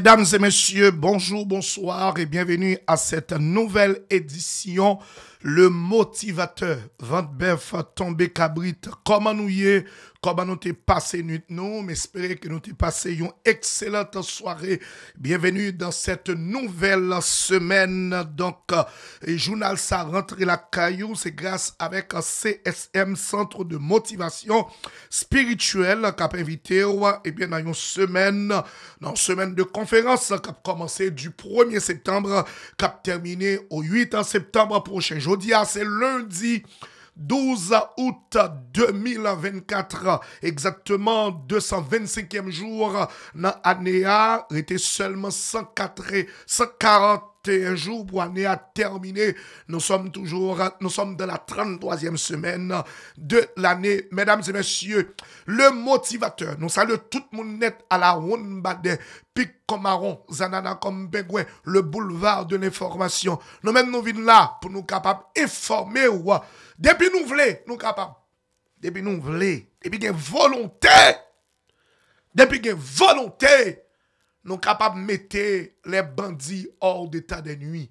Mesdames et messieurs, bonjour, bonsoir et bienvenue à cette nouvelle édition, le motivateur. Vente bœuf, tombé cabrit, comment nous y est, comment nous t'es passé nuit nous, m'espérer que nous t'es passé une excellente soirée. Bienvenue dans cette nouvelle semaine. Donc, journal ça rentre la caillou, c'est grâce avec CSM, Centre de Motivation Spirituelle, qui a invité, et bien dans une semaine de conférence qui a commencé du 1er septembre, qui a terminé au 8 septembre prochain. Jeudi, c'est lundi 12 août 2024, exactement 225e jour dans l'année a, était seulement 141 jours pour l'année à terminer. Nous sommes dans la 33e semaine de l'année. Mesdames et messieurs, le motivateur, nous saluons tout le monde net à la Wonbade, Pic Comaron, Zanana comme Begouin, le boulevard de l'information. Nous-mêmes, nous venons là pour nous capables d'informer. Depuis nous voulons, nous capables. Depuis nous voulons, depuis qu'il y a volonté, nous capables de mettre les bandits hors d'état de nuit.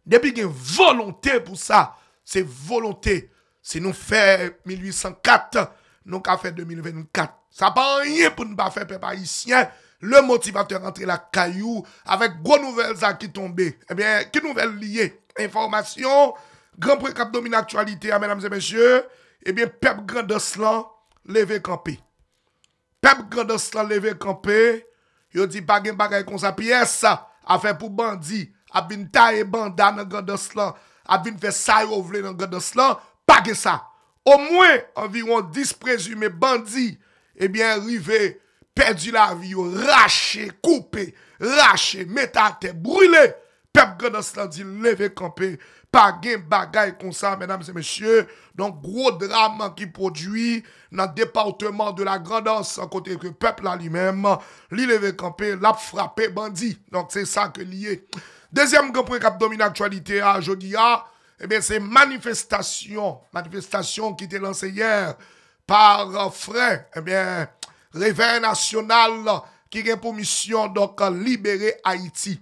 Depuis qu'il y a volonté pour ça, c'est volonté. Si nous faisons 1804, nous avons fait 2024. Ça n'a pas rien pour ne pas faire peuple haïtien. Le motivateur entre la caillou avec gros nouvelles qui tombent. Eh bien, qui nouvelles liées? Information, grand prix cap domine actualité, mesdames et messieurs. Eh bien, peuple Grandoslan, levé campé. Peuple Grandoslan, levé campé. Yo dit pas gen bagay comme ça pièce a fait pour bandit, a bin taille banda dans Grandoslan, a bin fait ça yo vle dans Grandoslan, pas que ça. Au moins environ 10 présumés bandits eh bien arrivé perdu la vie, raché, coupé, raché, mettre à terre, brûlé. Peuple Grandoslan dit lever campé, pas gen bagay comme ça, mesdames et messieurs. Donc, gros drame qui produit dans le département de la Grandance, à côté que le peuple là lui-même, lui levé campé, l'a frappé bandit. Donc, c'est ça que lié. Deuxième grand point qui domine l'actualité à jeudi, eh bien, c'est manifestation qui était lancée hier par frère, eh bien, Réveil national qui a pour mission donc libérer Haïti,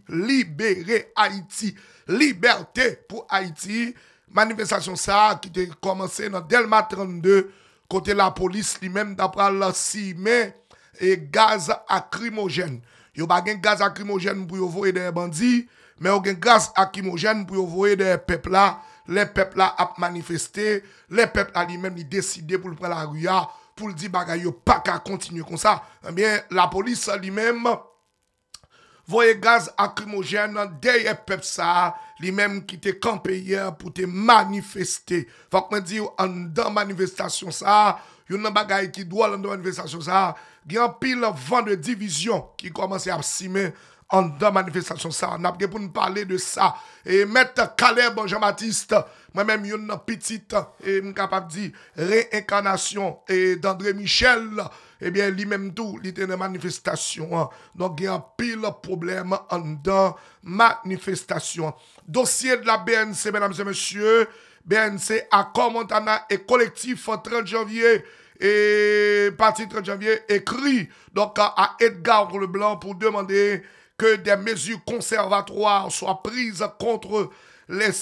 liberté pour Haïti. Manifestation ça qui a commencé dans Delma 32 côté la police lui-même d'après le 6 mai et gaz lacrymogène. Yo pas gen gaz lacrymogène pour envoyer des bandits, mais yo gen gaz lacrymogène pour envoyer des peuples là. Les peuples là a manifesté, les peuples là lui-même ils décidé pour prendre la rue pour dire bagay yo pas qu'à continuer comme ça. Eh bien la police lui-même voyez gaz lacrymogène derrière peuple ça, lui-même qui te campé hier pour te manifester. Faut que me dire en dans manifestation ça, yon nan bagay qui doit dans manifestation ça, il y a un pile vent de division qui commence à simer en dans manifestation ça. On a pour nous parler de ça. Et maître Caleb Jean-Baptiste, moi-même yon petite et capable de dire réincarnation et d'André Michel. Eh bien, lui-même tout, il était dans manifestation. Donc, il y a un pile problème en dans manifestation. Dossier de la BNC, mesdames et messieurs. BNC, accord Montana et collectif 30 janvier. Et parti 30 janvier écrit donc à Edgar Leblanc pour demander que des mesures conservatoires soient prises contre les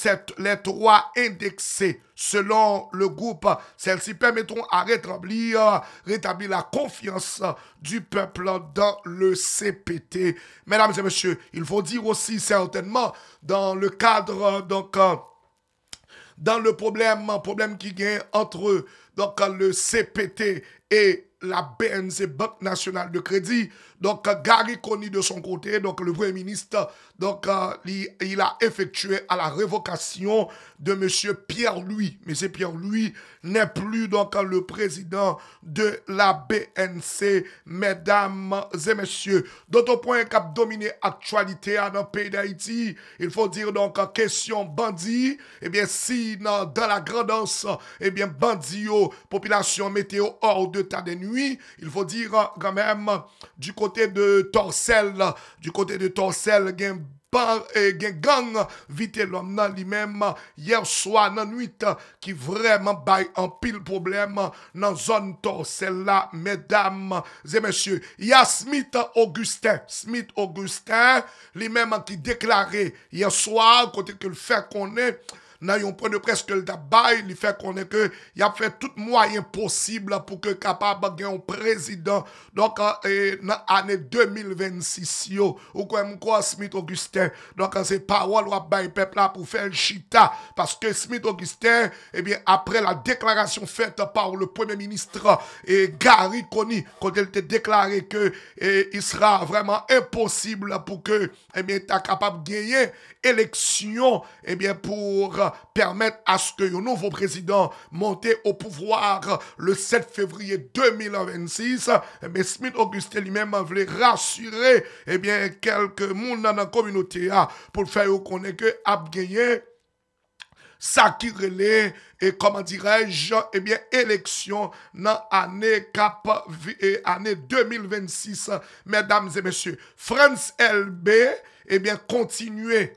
trois indexés. Selon le groupe, celles-ci permettront à rétablir la confiance du peuple dans le CPT. Mesdames et messieurs, il faut dire aussi certainement dans le cadre, donc, dans le problème qui vient entre donc, le CPT et la BNC, Banque Nationale de Crédit. Donc, Gary Conny de son côté, donc le Premier ministre, donc, il a effectué à la révocation de M. Pierre-Louis. M. Pierre-Louis n'est plus donc le président de la BNC, mesdames et messieurs. D'autres points qui ont dominé l'actualité dans le pays d'Haïti, il faut dire donc, question bandit, eh bien, si dans la grandance, eh bien, bandit, population météo hors d'état de nuit, il faut dire quand même, du côté de Torcelles, il y a gang vite l'homme nan lui-même hier soir dans nuit qui vraiment bail en pile problème dans zone torsel là mesdames et messieurs. Il y a Smith Augustin lui-même qui déclaré hier soir côté que le fait qu'on est dans un point de presse que le bail, il fait qu'on est que il a fait tout moyen possible pour que capable de un président donc dans l'année 2026 yo ou quoi Smith Augustin donc c'est parole ou bail peuple là pour faire le chita parce que Smith Augustin eh bien après la déclaration faite par le premier ministre Gary Coney quand il était déclaré que il sera vraiment impossible pour que eh bien tu capable de gagner élection eh bien pour permettre à ce que le nouveau président monte au pouvoir le 7 février 2026. Mais Smith Augustin lui-même voulait rassurer eh bien, quelques monde dans la communauté pour faire connaître que a gagné ça qui relait et comment dirais-je eh bien élection dans année 2026 mesdames et messieurs. France LB eh bien, continuer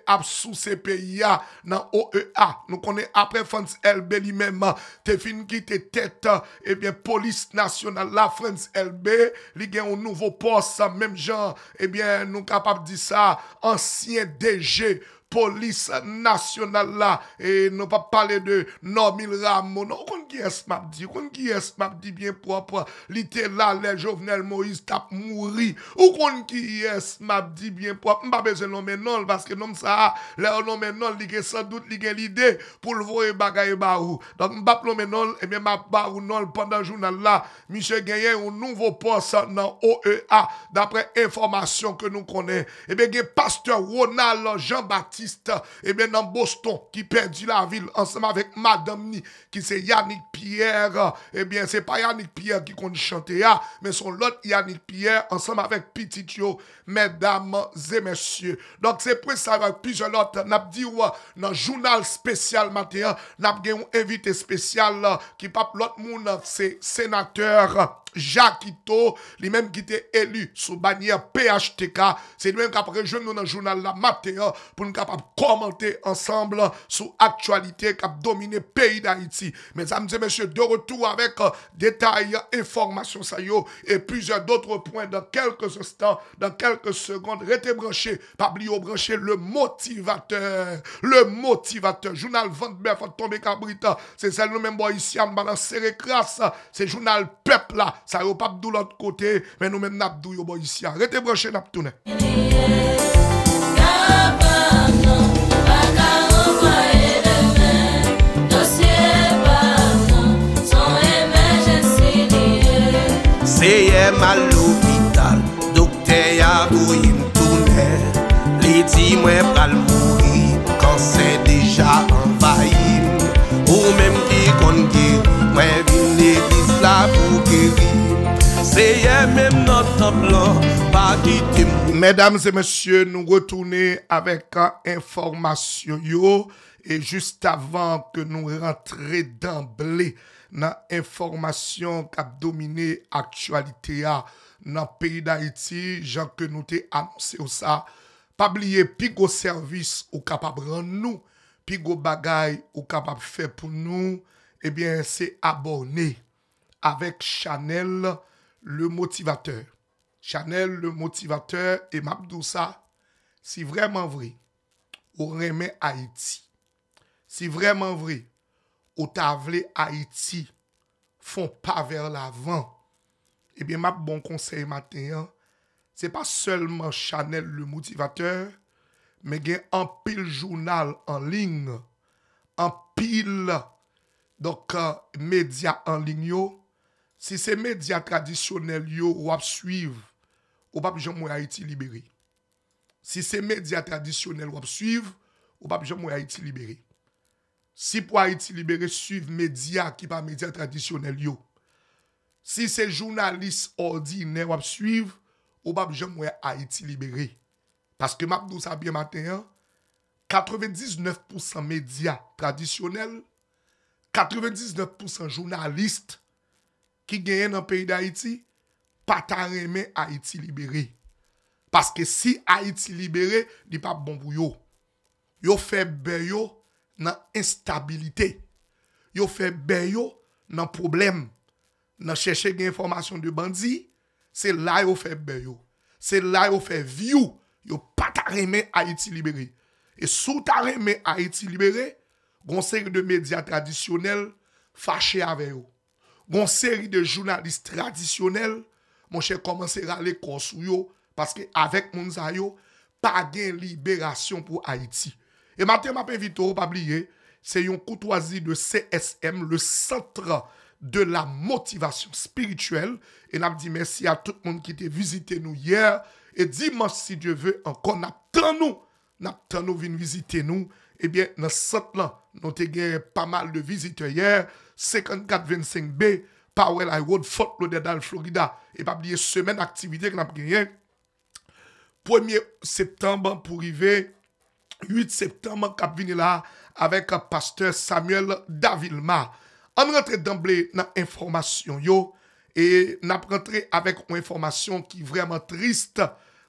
à sous ces pays dans OEA. Nous connaissons après France LB lui-même, te fin qui te tête, eh bien, police nationale, la France LB, il y a un nouveau poste, même genre, eh bien, nous capables de dire ça, ancien DG, police nationale là, et nous pas parler de Normil Ramon, non, qui est m'a dit bien propre, l'ité là, les Jovenel Moïse tap mouri, ou qui est m'a dit bien propre, m'pas besoin nommer non, parce que non ça, les nommer non, li sans doute li gen l'idée pour le voir bagay barou, donc m'pas nommer non, et bien m'a barou non, pendant le journal là, monsieur gagné un nouveau poste dans OEA, d'après information que nous connaissons, et bien pasteur Ronald Jean-Baptiste et bien dans Boston qui perdit la ville ensemble avec madame ni qui c'est Yannick Pierre et bien c'est pas Yannick Pierre qui compte chanter mais son l'autre Yannick Pierre ensemble avec Petit Yo mesdames et messieurs donc c'est pour ça avec plusieurs autres n'a dit dans journal spécial matin n'a un invité spécial qui pape l'autre monde c'est sénateur Jacques Ito, lui-même qui était élu sous bannière PHTK, c'est lui-même qui a rejoint dans le journal La Matin pour nous capable commenter ensemble sur l'actualité qui a dominé le pays d'Haïti. Mesdames et messieurs, de retour avec détails, informations, ça y est, et plusieurs d'autres points dans quelques instants, dans quelques secondes. Restez branchés, pas oublier brancher le motivateur, journal Vendeur, faut tomber cabrita, c'est celle nous-mêmes ici, en balancer crasse, c'est journal Peuple là. Ça y est pas de l'autre côté, mais nous-mêmes n'a pas de ici. Arrêtez brancher n'a tourner. C'est mal l'hôpital, docteur y'a voulu m'tourner. Les dit moi pral mourir quand c'est déjà envahi. Ou même qui qu'on guérit, moi vin l'église là pour guérir. C'est même notre plan, pas quitter. Mesdames et messieurs, nous retournons avec information yo. Et juste avant que nous rentrions d'emblée dans l'information qui a dominé l'actualité dans le pays d'Haïti, Jean que nous t'ai annoncé ça, pas oublier pigo service ou capable rendre nous, pigo bagay ou capable faire pour nous, eh bien c'est abonner avec Chanel le motivateur. Chanel le motivateur et Mabdoussa, si vraiment vrai, ou remet Haïti. Si vraiment vrai, ou t'avle Haïti font pas vers l'avant, eh bien, ma bon conseil matin, c'est pas seulement Chanel le motivateur, mais il y a un pile journal en ligne, un pile donc médias en ligne yo. Si ces médias traditionnels yo ou ap suivre, ou pas jamais Haïti libéré. Si ces médias traditionnels ou ap suivre, ou pas jamais Haïti libéré. Si pour Haïti libéré suivre médias qui pas médias traditionnels yo. Si ces journalistes ordinaires ou suivre, ou pas jamais Haïti libéré. Parce que m'abdou ça bien matin, 99% médias traditionnels, 99% journalistes qui gagnent dans le pays d'Haïti, pas ta remet Haïti libéré. Parce que si Haïti libéré, il pas bon pour yo. Yo fait ben yo dans instabilité. Yo fait ben yo dans problème. Dans chercher des informations de bandits, c'est là yo fait ben yo. C'est là yo fait view. Yo pas ta remet Haïti libéré. Et sous ta remet Haïti libéré, gon série de médias traditionnels fâchés avec yo. Gon série de journalistes traditionnels, mon cher commencer à aller sous yo parce que avec moun sa yo pas gain libération pour Haïti. Et maintenant m'a invité au pas oublier, c'est une courtoisie de CSM, le centre de la motivation spirituelle. Et n'a dit merci à tout le monde qui était visité nous hier et dimanche si Dieu veut encore n'attend nous venir visiter nous. Eh bien dans ce centre là, nous avons pas mal de visiteurs hier, 5425B Powell High Road, Fort Lauderdale, Florida. Et pas oublier semaine d'activité que nous avons gagné. 1er septembre pour arriver 8 septembre cap vini là avec pasteur Samuel Davilma. On rentre d'emblée dans information yo et n'a rentré avec une information qui vraiment triste,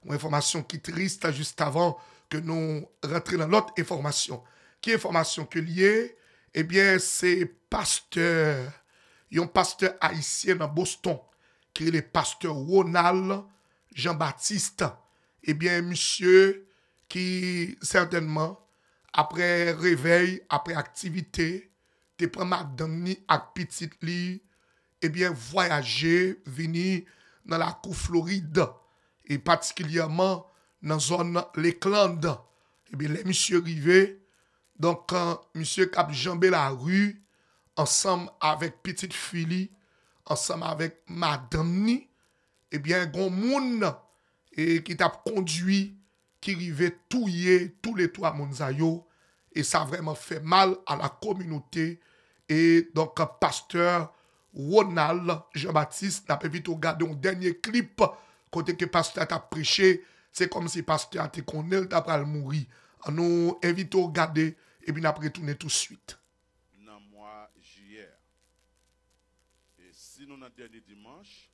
une information qui triste juste avant que nous rentrions dans l'autre information. Qui information que liée? Eh bien, c'est pasteur, un pasteur haïtien dans Boston, qui est le pasteur Ronald Jean-Baptiste. Eh bien, monsieur qui certainement, après réveil, après activité, te prend madame ni ak petite li, eh bien, voyager, venir dans la cour Floride, et particulièrement dans la zone Lakeland. Eh bien, les monsieur rivé, donc, monsieur cap jambé la rue, ensemble avec petite fille, ensemble avec madame ni, eh bien, gon moun, et qui t'a conduit, qui rivait touiller tous les trois monzayo, et ça a vraiment fait mal à la communauté. Et donc, pasteur Ronald Jean-Baptiste n'a pas vite regardé un dernier clip côté que pasteur a prêché. C'est comme si pasteur a été connu, il a mourir. Nous invitons à regarder et puis après tourner tout de suite. Dans le mois juillet. Et si nous avons dernier dimanche,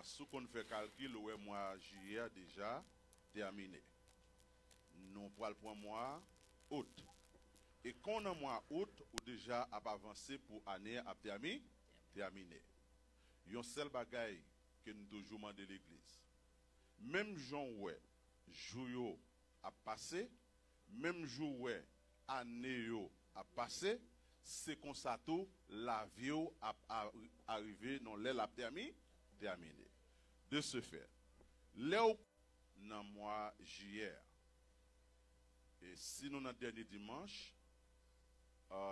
si on fait calcul, le mois juillet déjà terminé. Nous prenons le mois août. Et quand on a mois août, ou déjà a avancé pour année à terminer. Il y a un seul bagaille que nous toujours demandé l'église. Même jour où jour a passé, même jour où année a passé, c'est comme ça tout la vie a arrivé dans l'aile a terminé. De ce fait, là dans le mois juillet, et si nous avons dernier dimanche,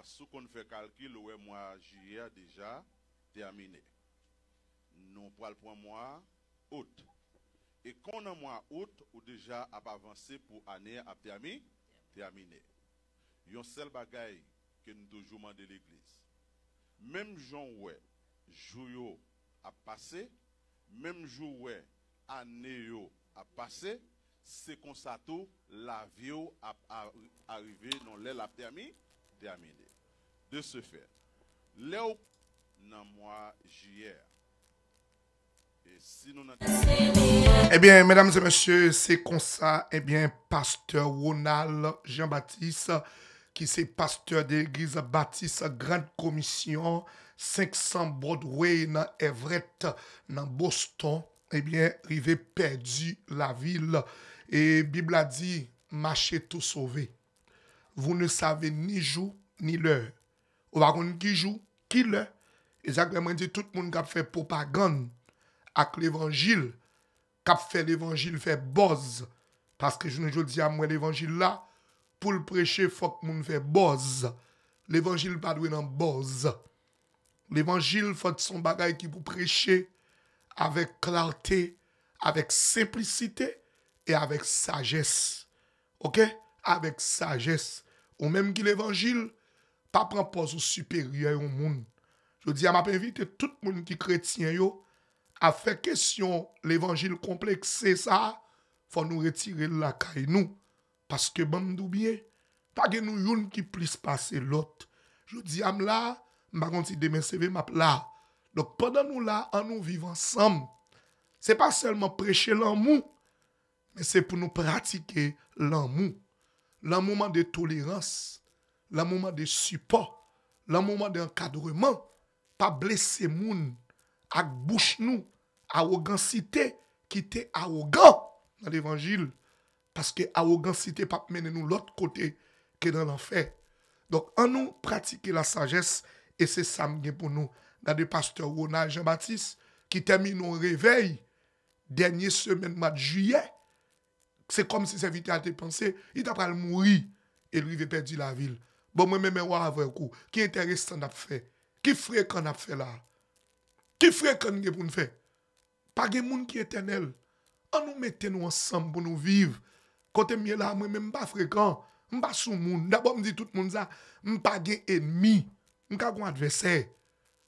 si on fait calcul, le mois juillet déjà terminé. Nous prenons le mois août. Et quand on a mois août, ou déjà a avancé pour année à terminer. Il y a un seul bagaille que nous toujours demandé l'église. Même jour où jour a passé, même jour où année a passé, c'est comme ça tout la vie a arrivé dans l'aile a terminé. De ce fait, là dans le mois juillet, et si nous Eh bien, mesdames et messieurs, c'est comme ça, eh bien, pasteur Ronald Jean-Baptiste, qui c'est pasteur de l'église Baptiste Grande Commission, 500 Broadway, dans Everett, dans Boston, eh bien, il a perdu la ville. Et Bible a dit, marchez tout sauvé. Vous ne savez ni jour ni l'heure. Ou par contre, qui joue, qui l'heure. Exactement, dit tout le monde qui a fait propagande avec l'évangile, qui a fait l'évangile fait buzz. Parce que je ne dis à moi l'évangile là, pour le prêcher, il faut que le monde fait buzz. L'évangile pas doué dans buzz. L'évangile faut son bagage qui pour prêcher avec clarté, avec simplicité et avec sagesse. OK? Avec sagesse. Ou même que l'évangile, pas prendre pose supérieur au monde. Je dis à ma invité tout le monde qui est chrétien yo, a fait question l'évangile complexe, c'est ça, faut nous retirer la caille nous. Parce que bon nous bien, pas que nous yon qui plus passer l'autre. Je dis à là, m'a konti demain CV m'a là. Donc pendant nous là, on nous vivons ensemble. C'est pas seulement prêcher l'amour, mais c'est pour nous pratiquer l'amour. L'amour de tolérance, l'amour de support, l'amour d'encadrement, pas blesser moun, avec bouche nous, arrogancité qui était arrogant dans l'évangile. Parce que arrogancité pas mener nous l'autre côté que dans l'enfer. Donc, en nous pratiquer la sagesse, et c'est ça pour nous. Dans le pasteur Ronald Jean-Baptiste, qui termine au réveil, dernière semaine mois de juillet, c'est comme si serviteur a pensé, il t'a pas mourir, et lui il perdu la ville. Bon, moi-même, avec coup, qui intéressant n'a fait, qui fréquent n'a fait là, qui fréquent n'a pour nous faire. Pas de monde qui est éternel. On nous mettez nous ensemble pour nous vivre. Côté mieux là, moi-même, pas fréquent, pas sous monde. D'abord, me dit tout le monde ça, pas de ennemi, pas de adversaire.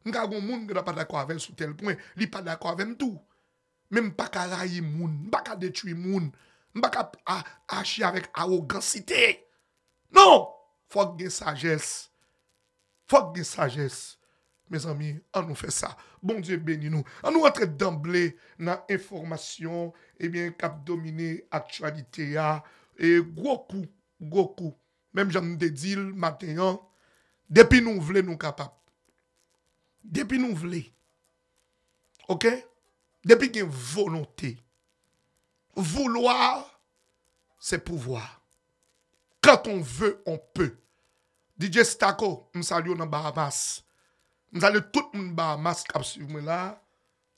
M'ka gon moun qui n'a pas d'accord avec sous tel point, li pas d'accord avec tout. Même pas ka railler moun, pas ka détruire moun, pas ka acheter avec arrogancité. Non, faut que sagesse. Faut que sagesse. Mes amis, on nous fait ça. Bon Dieu bénis nous. On nous rentre d'emblée dans l'information cap dominer actualité et gros coup. Même j'en ai dit le matin, depuis nous voulons nous capables. Depuis nous voulons. OK? Depuis qu'il y a volonté. Vouloir, c'est pouvoir. Quand on veut, on peut. DJ Stako, je salue dans Bahamas. Je salue tout le monde Bahamas qui suivre là.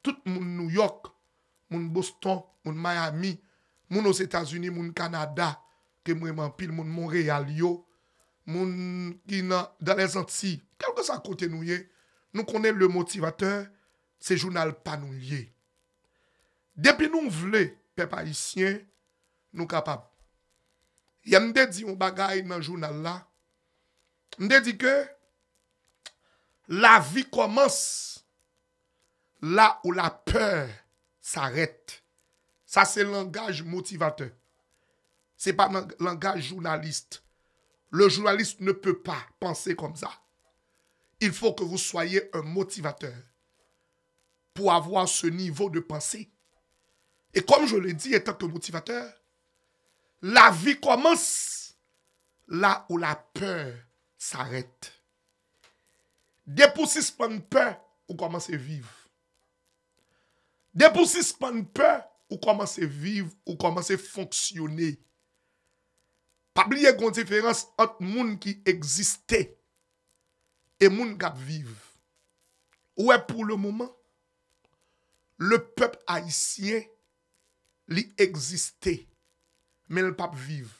Tout le monde New York, mon Boston, mon Miami, mon aux États-Unis, mon Canada, que moi pile mon Montréal yo, mon qui dans les Antilles. Quel que soit côté nous nous connaissons le motivateur, c'est journal pas nous lié. Depuis nous voulons, peuple haïtien, nous capables. Il y a m'de dit un bagay dans le journal là. M'de dit que la vie commence là où la peur s'arrête. Ça c'est le langage motivateur. C'est pas le langage journaliste. Le journaliste ne peut pas penser comme ça. Il faut que vous soyez un motivateur pour avoir ce niveau de pensée. Et comme je l'ai dit, étant que motivateur, la vie commence là où la peur s'arrête. Depuis suspend peur, vous commencez à vivre. Depuis suspend peur, vous commencez à vivre, vous commencez à fonctionner. Pas oublier qu'il y a une différence entre les gens qui existaient et les gens qui vivent. Ouais, pour le moment, le peuple haïtien, il existait, mais il ne peut pas vivre.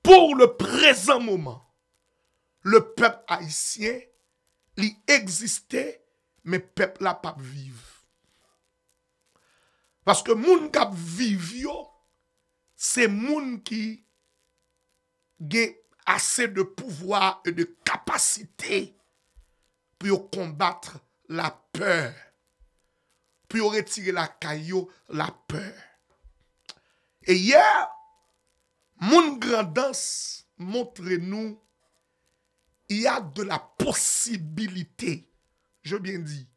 Pour le présent moment, le peuple haïtien, il existait, mais le peuple n'a pas vivre. Parce que les gens qui vivent, c'est les gens qui ont assez de pouvoir et de capacité pour combattre la peur. Pour retirer la caillou, la peur. Et hier, mon grandance montre-nous, il y a de la possibilité, je bien dis,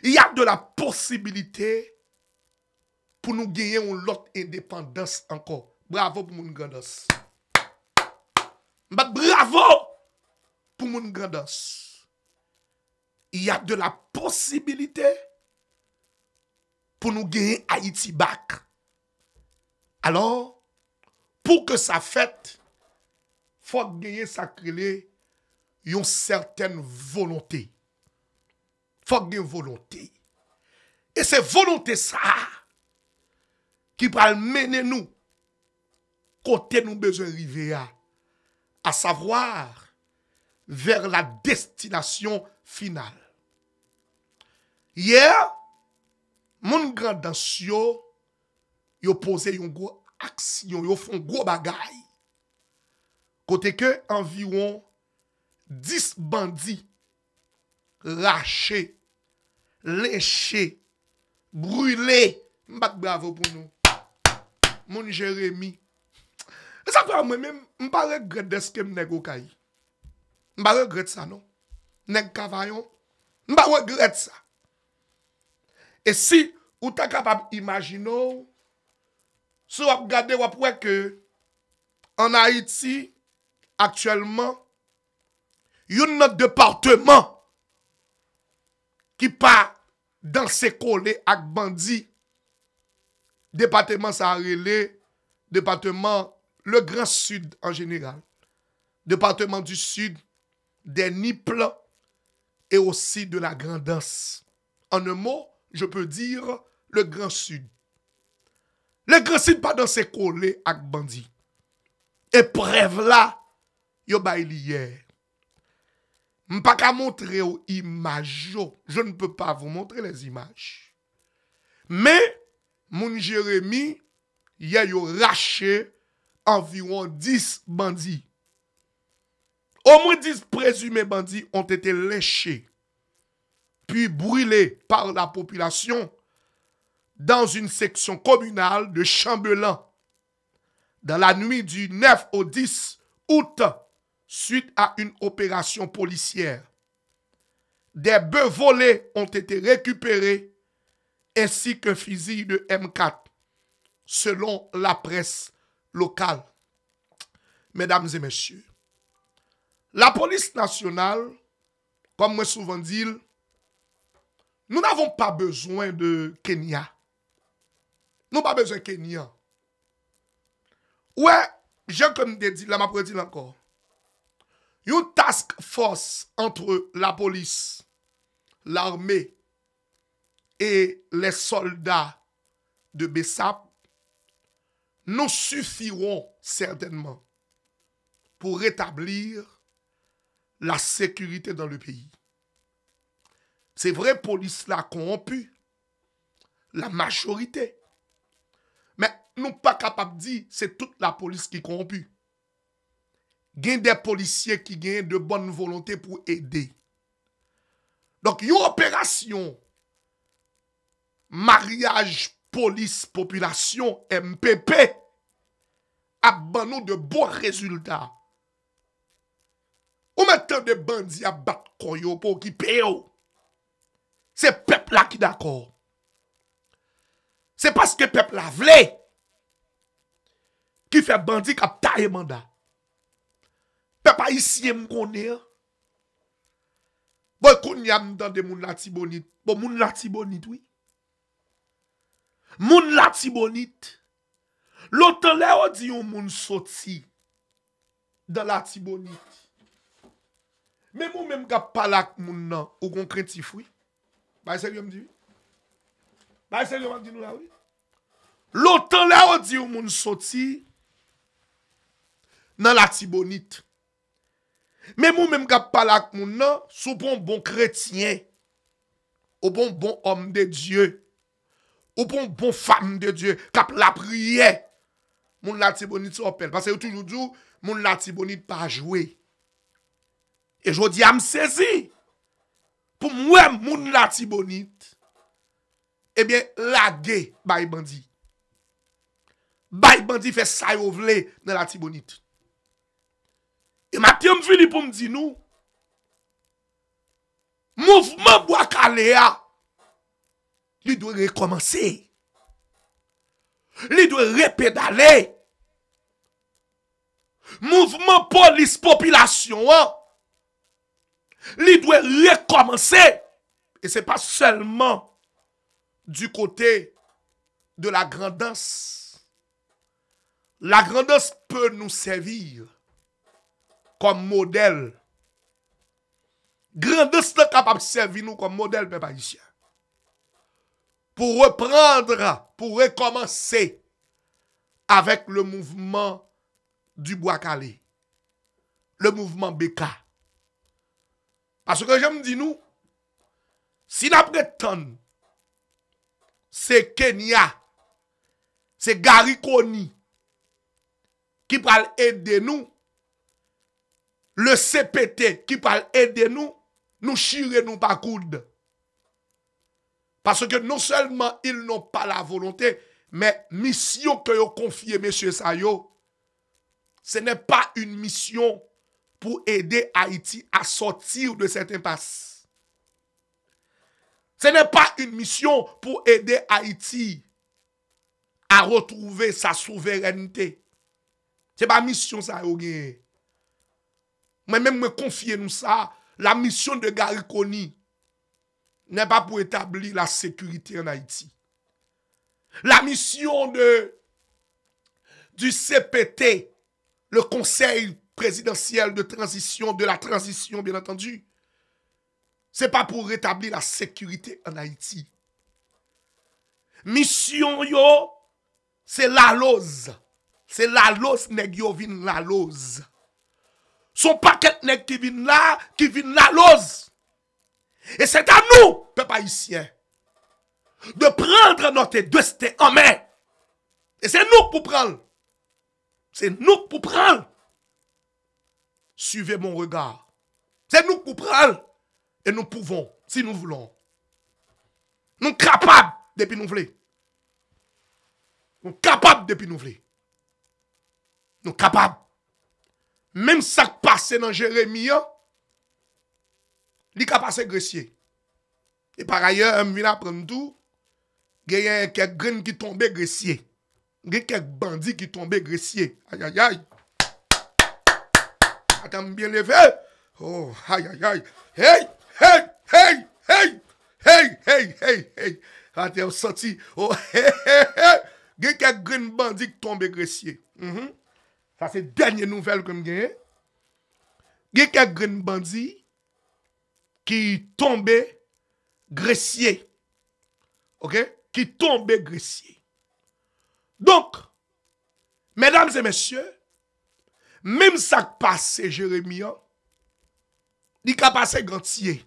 il y a de la possibilité pour nous gagner une autre indépendance encore. Bravo pour mon grandance. Bravo pour mon grandance. Il y a de la possibilité pour nous gagner Haïti back. Alors, pour que ça fête, il faut gagner ça créer une certaine volonté. Il faut gagner volonté. Et c'est volonté ça qui va mener nous côté nous besoin arriver à savoir vers la destination finale. Hier, mon grand dansio, yo posé une grosse action, yo font gros bagay. Côté que environ 10 bandits lâchés, léchés, brûlés. M'bat bravo pour nous. Mon Jérémy. Ça fait moi-même, m'pas regret de ce que m'nèg au caille. M'pas regret ça non. Nèg cavaillon. M'pas regret ça. Et si ou t'es capable d'imaginer, si vous regardez, vous voyez que en Haïti, actuellement, il y a un département qui pas dans ses collés avec bandits. Département ça relé, département le Grand Sud en général. Département du Sud, des Niples et aussi de la Grand'Anse. En un mot, je peux dire le Grand Sud. Le Grand Sud pas dans ses collés avec bandits. Et preuve là, yo bay hier. M'pas ka montrer aux images. Je ne peux pas vous montrer les images. Mais, mon Jérémie, hier yo raché environ 10 bandits. Au moins 10 présumés bandits ont été léchés, puis brûlés par la population dans une section communale de Chambellan, dans la nuit du 9 au 10 août, suite à une opération policière. Des bœufs volés ont été récupérés, ainsi qu'un fusil de M4, selon la presse locale. Mesdames et messieurs, la police nationale, comme moi souvent dit, nous n'avons pas besoin de Kenya. Nous n'avons pas besoin de Kenya. Ouais, j'ai comme dit, là, m'a dit encore. Une task force entre la police, l'armée et les soldats de Bessap nous suffiront certainement pour rétablir la sécurité dans le pays. C'est vrai, police l'a corrompu, la majorité. Mais nous ne sommes pas capables de dire c'est toute la police qui est corrompue. Il y a des policiers qui ont de bonne volonté pour aider. Donc, une opération mariage police-population MPP a ban nous de bons résultats. Ou maintenant des bandits à battre koyo pour qui paye. C'est peuple là qui d'accord. C'est parce que peuple là vle qui fait bandit qui a taillé mandat. Peuple haïtien m'konne. Bon koun yam dans des moun la tibonite. Bon moun la tibonite oui. Moun la tibonite. L'autant là on dit yon moun sorti dans la tibonite. Mais moi même ka parler avec moun nan ou gon craintif oui. Ba sérieux me dit. Ba sérieux me dit nous là oui. L'autant là on dit yon moun sorti dans la tibonite. Mais moi même ka parler avec moun nan sou bon chrétien. Ou bon homme de Dieu. Ou bon femme de Dieu k'ap la prière. Moun la tibonite s'appelle parce que toujours dit moun la tibonite pas jouer. Et je dis à me saisir. Pour moi, moun la tibonite, eh bien, laguer, bay bandi. Bay bandi fait ça yo vle dans la tibonite. Et Mathieu Philippe pour me dire nous, mouvement Bois-Caléa, il doit recommencer. Il doit repédaler. Mouvement police-population, il doit recommencer. Et ce n'est pas seulement du côté de la Grand'Anse. La Grand'Anse peut nous servir comme modèle. Grand'Anse est capable de servir nous comme modèle, peuple haïtien. Pour reprendre, pour recommencer avec le mouvement du Bois-Calais. Le mouvement Beka. Parce que je me dis nous, si nous prétendons, c'est Kenya, c'est Gary Koni qui va aider nous, le CPT qui va aider nous, nous chirer nous pas coude. Parce que non seulement ils n'ont pas la volonté, mais mission que vous confiez, monsieur Sayo, ce n'est pas une mission pour aider Haïti à sortir de cette impasse. Ce n'est pas une mission pour aider Haïti à retrouver sa souveraineté. Ce n'est pas une mission ça. Moi-même, me confier nous ça. La mission de Gariconi n'est pas pour établir la sécurité en Haïti. La mission du CPT, le Conseil présidentiel de la transition, bien entendu, ce n'est pas pour rétablir la sécurité en Haïti. Mission yo, c'est la lose. C'est la lose, nèg yo vin la lose. Son paquet nèg qui vin la lose. Et c'est à nous, peuple haïtien, de prendre notre destin en main. Et c'est nous pour prendre. C'est nous pour prendre. Suivez mon regard. C'est nous pour prendre. Et nous pouvons, si nous voulons. Nous sommes capables depuis nous voulons. Nous sommes capables depuis nous voulons. Nous sommes capables. Même ça qui passe dans Jérémie, il a passé grecier. Et par ailleurs, je viens apprendre tout. Il y a quelques graines qui tombent grecier. Il y a quelques bandits qui tombent grecier. Aïe aïe aïe. Attends bien levé. Oh, aïe aïe aïe. Hey, hey, hey, hey, hey, hey, hey, hey. Attends, sorti. Oh, hey, hey, hey. Il y a quelques graines bandits qui tombent grecier. Ça, c'est la dernière nouvelle que je gagne. Il y a quelques graines bandits qui tombent grecier. OK? Qui tombent grecier. Donc, mesdames et messieurs, même ça qui passe Jérémie, il a passé Gantier,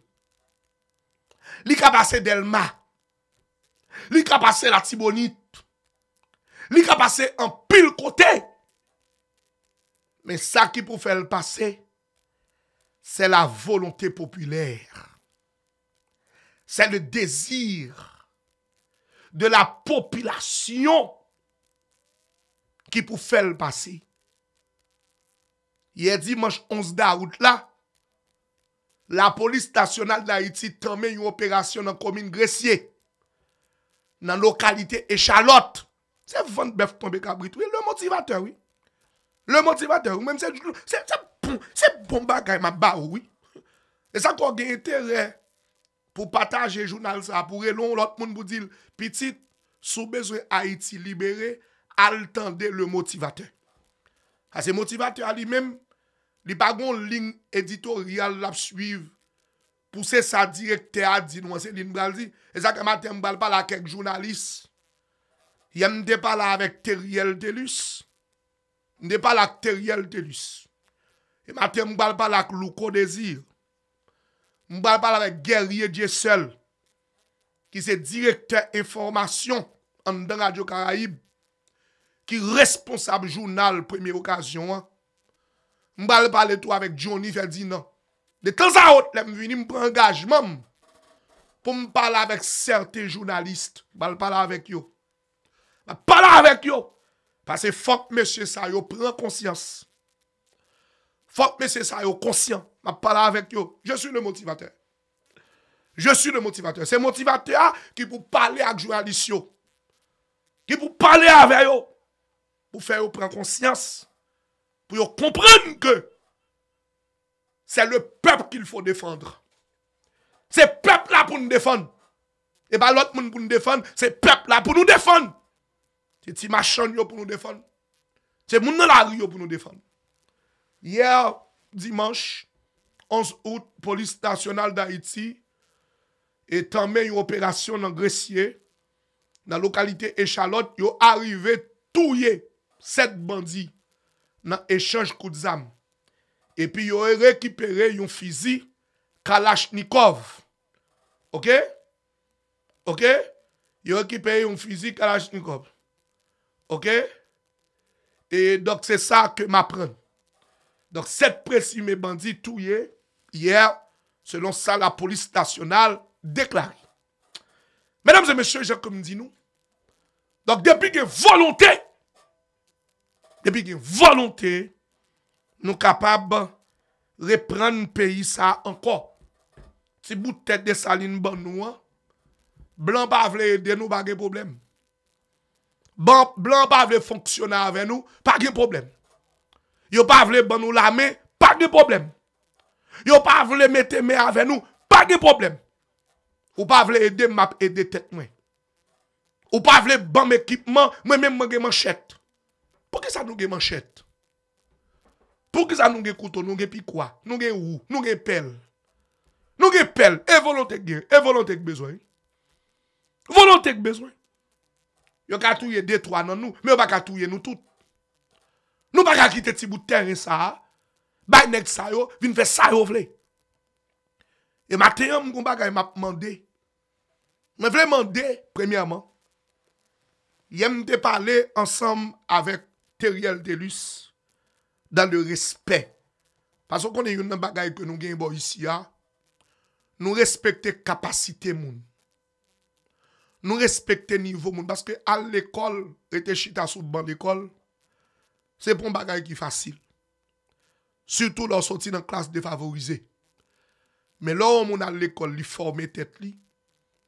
il a passé Delma, il a passé la Tibonite, il a passé en pile côté. Mais ça qui pour faire le passer, c'est la volonté populaire. C'est le désir de la population qui pour faire le passer. Hier dimanche 11 d'août là, la police nationale d'Haïti tente une opération dans la commune Grecier, dans la localité Échalote. C'est 20 bœuf tombé cabrit, oui, le motivateur, oui. Le motivateur, même c'est bon bagay ma ba oui. Et ça qu'on a intérêt pour partager le journal ça, pour relon l'autre monde pour dire petit sous besoin Haïti libéré, attendez le motivateur. Parce que le motivateur lui-même, il pas une ligne éditoriale la suivre. Pousser sa directeur à dire nous c'est ligne dit et ça que matin me parle pas avec quelques journalistes. Il me parle avec Teriel Telus. Je ne parle pas avec Teriel Telus. Et matin, je ne parle pas avec Louko Désir. Je ne parle pas avec Guerrier Dieu seul, qui est directeur information en Radio Caraïbe, qui est responsable journal première occasion. Je ne parle pas tout avec Johnny Ferdinand. De temps à autre, je viens me prendre engagement pour me parler avec certains journalistes. Je ne parle pas avec eux. Je parle avec eux. Parce que faut que monsieur ça yo prend conscience. Faut que monsieur ça yo conscient. Je parle avec eux. Je suis le motivateur. Je suis le motivateur. C'est le motivateur qui pour parler avec les journalistes. Qui pour parler avec eux. Pour faire eux prendre conscience. Pour eux comprendre que c'est le peuple qu'il faut défendre. C'est le peuple là pour nous défendre. Et pas l'autre monde pour nous défendre. C'est le peuple là pour nous défendre. C'est petit machin pour nous défendre. C'est moun dans la rue pour nous défendre. Hier, dimanche, 11 août, police nationale d'Haïti est en main une opération dans Grecier, dans la localité Échalote. Ils sont arrivés touiller 7 bandits dans échange coup de zam. Et puis ils ont récupéré un fusil Kalachnikov. OK? OK? Ils ont récupéré un fusil Kalachnikov. OK? Et donc, c'est ça que m'apprend. Donc, 7 présumés bandits tués hier, selon ça, la police nationale déclaré. Mesdames et messieurs, j'ai comme dit nous. Donc, depuis qu'il y a volonté, nous sommes capables de reprendre le pays ça encore. Si vous tête de saline bon nous, Blanc pas vle aider nous, pas de problème. Blanc pas vle fonctionner avec nous, pas de problème. Yo pas vle ban nous la main, pas de problème. Yo pas vle mettre main avec nous, pas de problème. Ou pas vle aider, m'a aider tête moi. Ou pas vle ban équipement, moi même m'en manchette. Pour que ça nous gen manchette? Pour que ça nous gen couteau, nous gen quoi? Nous gen ou, nous gen pelle. Nous gen pelle, et volonté besoin. Volonté besoin. Yo ka touye 2-3 nan nous, mais yo pas ka touye nous tout. Nous pas ka quitter ti bout de terrain ça. Bay nèg ça yo, vinn faire ça yo vle. Et matin m'gon bagay m'a demandé. Me vle demander premièrement. Yem te parler ensemble avec Teriel Delus dans le respect. Parce qu'on est une bagay que nous gagnons ici, nous respecter capacité moun. Nous respecter niveau moun. Parce que à l'école, était chita sous ban d'école, c'est pour un bagay qui facile. Surtout lorsqu'on sorti dans classe défavorisée. Mais là, on à l'école, li former tête li.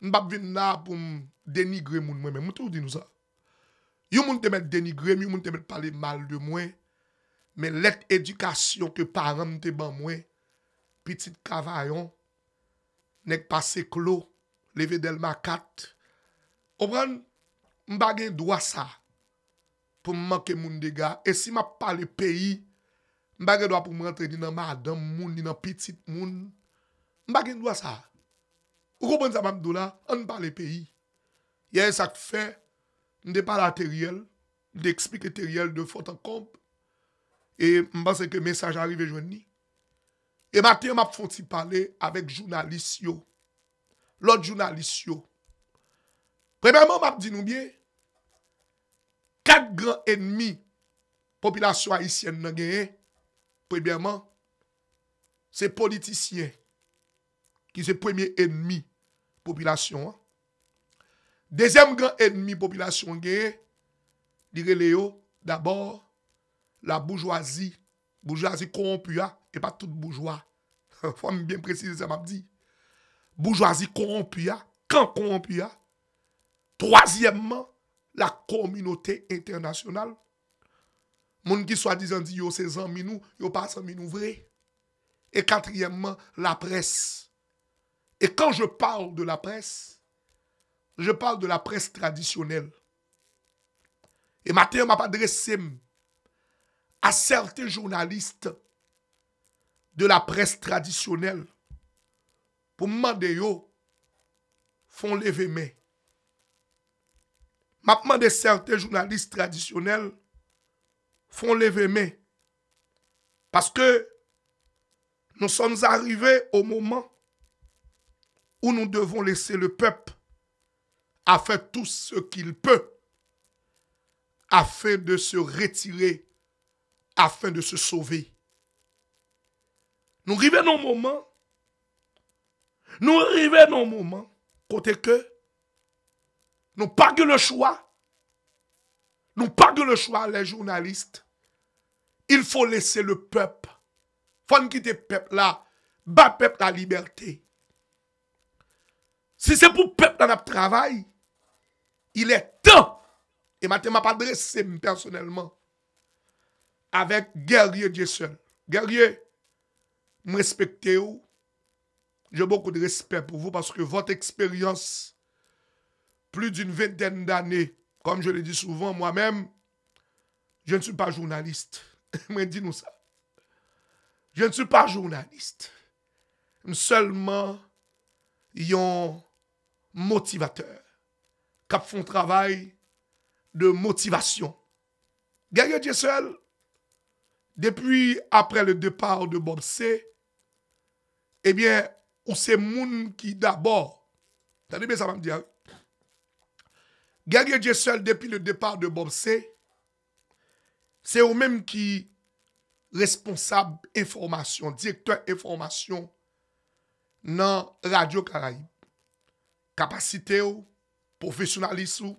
M'pa vinn là pour dénigrer moun moi-même. M'tou di nous ça. Yon moun te met dénigrer, yon moun te met parler mal de moi. Mais l'être éducation que parents te ban moi, petit cavaillon, nek passé clos, levé Delma 4. Comprendre? M'pa gen droit ça pour manquer moun de gars. Et si m'a parlé pays, m'pa gen droit pour m'entrer dans madame moun, dans petit moun. M'pa gen droit ça. Vous comprenez ça, m'abdou là? On parle pays. Y'a ça que fait, m'de parle à Teriel, d'expliquer Teriel de faute en compte. Et m'pense que le message arrive jouni. Et matin, m'a font parler avec journaliste yo. L'autre journaliste yo. Premièrement, m'a dit nous bien, 4 grands ennemis population haïtienne nan gagné. Premièrement, c'est politiciens qui c'est premier ennemi population. Deuxième grand ennemi population gagné, dire Léo, d'abord la bourgeoisie corrompue et pas toute bourgeois. Faut bien préciser ça m'a dit. Bourgeoisie corrompue, quand corrompue. Troisièmement, la communauté internationale. Moun qui soi-disant dit yo c'est amis nous, yo pas amis nous vrai. Et quatrièmement, la presse. Et quand je parle de la presse, je parle de la presse traditionnelle. Et matin, m'a adressé à certains journalistes de la presse traditionnelle pour me demander yo font lever main. M'a demandé certains journalistes traditionnels font lever main parce que nous sommes arrivés au moment où nous devons laisser le peuple à faire tout ce qu'il peut afin de se retirer, afin de se sauver. Nous arrivons dans un moment, côté que nous pas que le choix, les journalistes. Il faut laisser le peuple. Il faut quitter le peuple là, bas peuple la liberté. Si c'est pour le peuple dans notre travail, il est temps. Et maintenant, je m'adresse adressé personnellement avec Guerrier Dieu seul. Guerrier, je respecte vous. J'ai beaucoup de respect pour vous parce que votre expérience, plus d'une 20aine d'années, comme je le dis souvent, moi-même, je ne suis pas journaliste. Mais dis-nous ça. Je ne suis pas journaliste. Seulement, un motivateur qui font un travail de motivation. Guerrier Dieu seul, depuis après le départ de Bob C, eh bien, ou c'est moun qui d'abord, t'as bien ça va me dire, Guerrier Dieu seul, depuis le départ de Bob C, c'est eux-mêmes qui responsable information, directeur information dans Radio Caraïbe. Capacité ou professionnalisme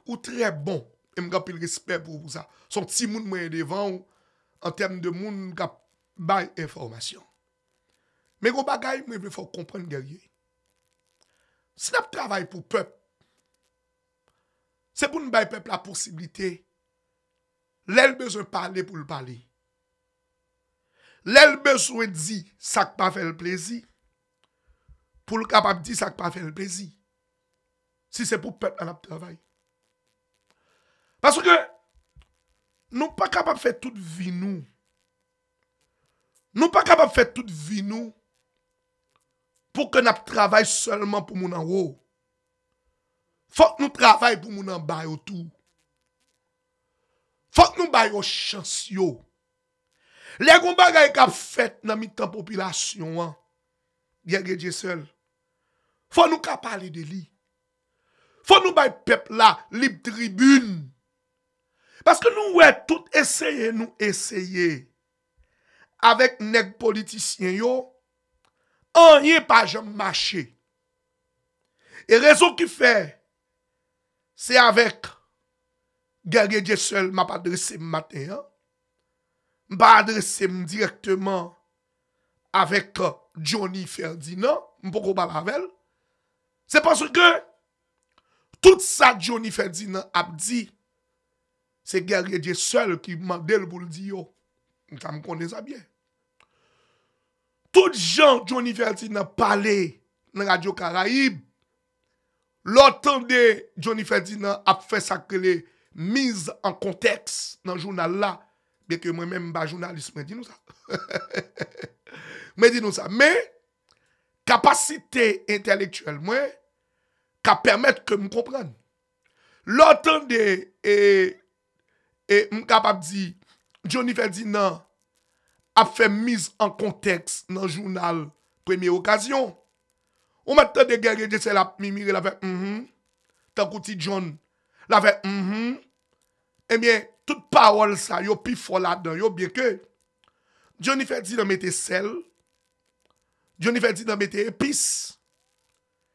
ou très bon. Et m'ga pile respect pour vous ça. Son petit moun moyen devant en termes de moun qui bail information. Mais go bagay, il faut comprendre guerrier. si nous travaillons pour le peuple, c'est pour nous donner peuple la possibilité. L'elle besoin de parler pour le parler. L'elle besoin de dire ça qui pas fait le plaisir. Pour le capable de dire ça qui pas fait le plaisir. Si c'est pour le peuple, on travail. Parce que nous ne sommes pas capables de faire toute vie nous. Nous ne sommes pas capables de faire toute vie nous pour que nous travaillions seulement pour nous en haut. Faut que nous travaillions pour nous en bas autour. Faut que nous baillons chance yo. Les gon bagay qu'a fait dans mi-temps population, guerre Dieu seul. Faut nous ka parler de lui. Faut nous bay peuple là libre tribune. Parce que nous ouais tout essayer avec nèg politiciens yo, rien pas jamais marché. Et raison qui fait c'est avec guerre Dieu seul m'a pas adressé matin. M'a adressé directement avec Johnny Ferdinand, m'poko parler avec. C'est parce que tout ça Johnny Ferdinand a dit c'est guerrier Dieu seul qui m'a dit pour le dire. Ça me connaît ça bien. Tout gens Johnny Ferdinand parlait dans Radio Caraïbe. L'autre de Johnny Ferdinand a fait ça que les mise en contexte dans le journal là. Bien que moi-même, pas journaliste, me dit nous ça. Me dit nous ça. Mais, capacité intellectuelle, moi, qui permettre que me comprenne. L'autre de, capable de dire, Johnny Ferdinand a fait mise en contexte dans le journal Première Occasion. On m'a dit de guerrier de celle la mimire, la fait, tant que John, la fait, eh bien, toute parole ça, yo pi fort là-dedans, yo bien que Johnny Ferdinand mette sel, Johnny Ferdinand mette épices,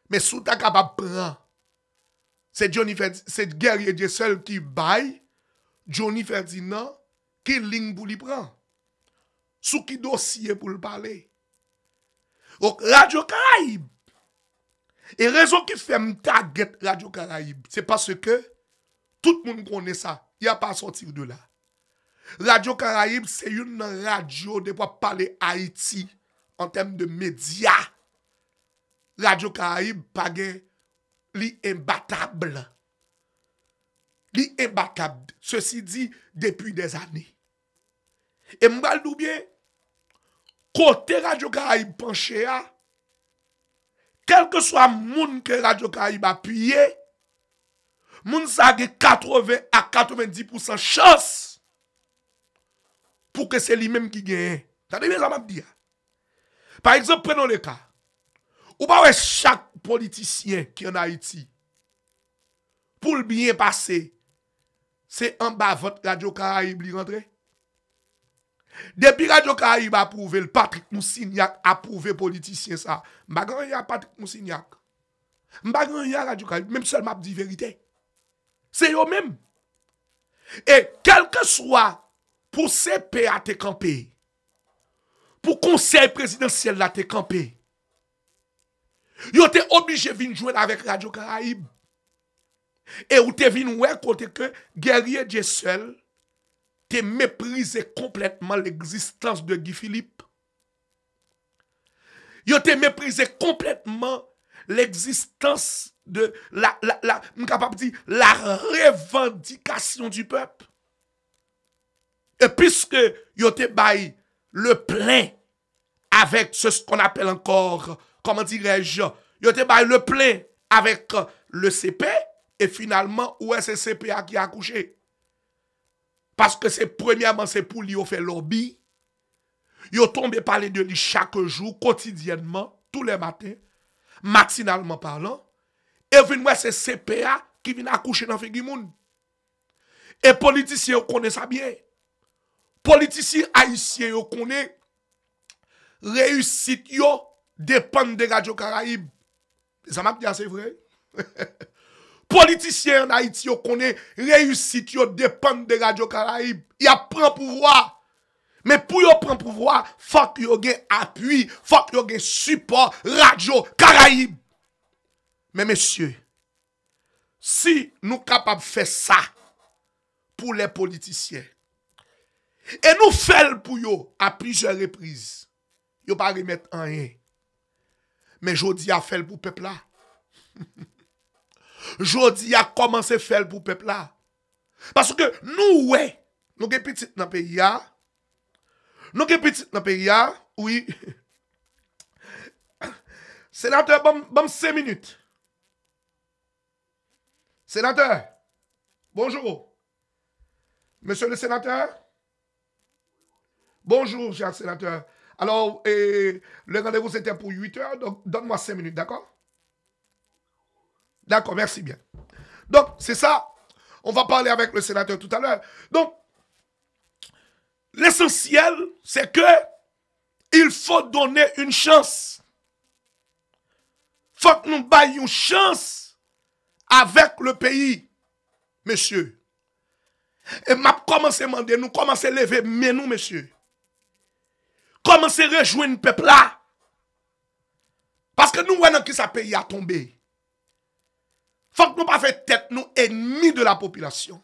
mais sous ta capable prendre, c'est Johnny Ferdinand, c'est guerrier Dieu seul qui baille, Johnny Ferdinand, qui ligne pour lui prendre, sous qui dossier pour le parler. Donc, Radio Caraïbe, et raison qui fait me target Radio Caraïbe, c'est parce que tout le monde connaît ça. Il n'y a pas à sortir de là. Radio Caraïbe, c'est une radio de pour parler Haïti en termes de médias. Radio Caraïbe, pas li imbattable. Li imbattable. Ceci dit, depuis des années. Et m'bal dou bien, côté Radio Caraïbe penché a, quel que soit moun que Radio Caraïbe appuyé, moun sa ge 80 à 90% chance pour que c'est lui-même qui gagne. Ça devient ça m'a dit. Par exemple, prenons le cas. Ou pas chaque politicien qui est en Haïti, pour le bien passer, c'est en bas votre Radio Caraïbe li rentre. Depuis Radio Caraïbe a approuvé, le Patrick Moussignac a approuvé politicien ça. M'bagan y a Patrick Moussignac. M'bagan y a Radio Caraïbe, même seul m'a dit vérité. C'est eux-mêmes. Et quel que soit pour CPA te campé, pour conseil présidentiel là te campé, yo te obligé de venir jouer avec Radio Caraïbe. Et ou te venu ouais côté que guerrier Dieu seul te méprisé complètement l'existence de Guy Philippe. Yo te méprisé complètement l'existence de la revendication du peuple. Et puisque yo te bail le plein avec ce qu'on appelle encore, comment dirais-je, yo te bail le plein avec le CP, et finalement, où est ce CPA qui a accouché? Parce que c'est premièrement, c'est pour lui faire lobby. Yo tombé parler de lui chaque jour, quotidiennement, tous les matins, matinalement parlant. Et vin c'est CPA qui vient accoucher dans Figimoun. Et politiciens connaissent ça bien. Politiciens haïtiens yo connaissent réussite yo dépend de Radio Caraïbe. Ça m'a dit c'est vrai. Politiciens en Haïti yo connaissent réussite yo dépend de Radio Caraïbe. Il a prend pouvoir. Mais pour yo prendre pouvoir, faut que yo gen appui, faut que yo gen support Radio Caraïbe. Mais messieurs, si nous sommes capables de faire ça pour les politiciens, et nous faisons pour eux à plusieurs reprises, ils ne pas remettre en rien. Mais je dis à faire pour le peuple là. Je dis à commencer à faire pour le peuple là. Parce que nous, ouais, nous sommes petits dans le pays. Nous sommes petits dans le pays, oui. Sénateur, bon 5 minutes. Sénateur, bonjour. Monsieur le sénateur. Bonjour, cher sénateur. Alors, le rendez-vous c'était pour 8 heures, donc donne-moi 5 minutes, d'accord? D'accord, merci bien. Donc, c'est ça. On va parler avec le sénateur tout à l'heure. Donc, l'essentiel, c'est que il faut donner une chance. Il faut que nous baillions une chance avec le pays, monsieur. Et m'a commencé à demander, nous commençons à lever, mais nous, monsieur. Commencez à rejoindre le peuple là. Parce que nous, voyons que ça pays a tombé. Faut que nous pas faire tête, nous, ennemis de la population.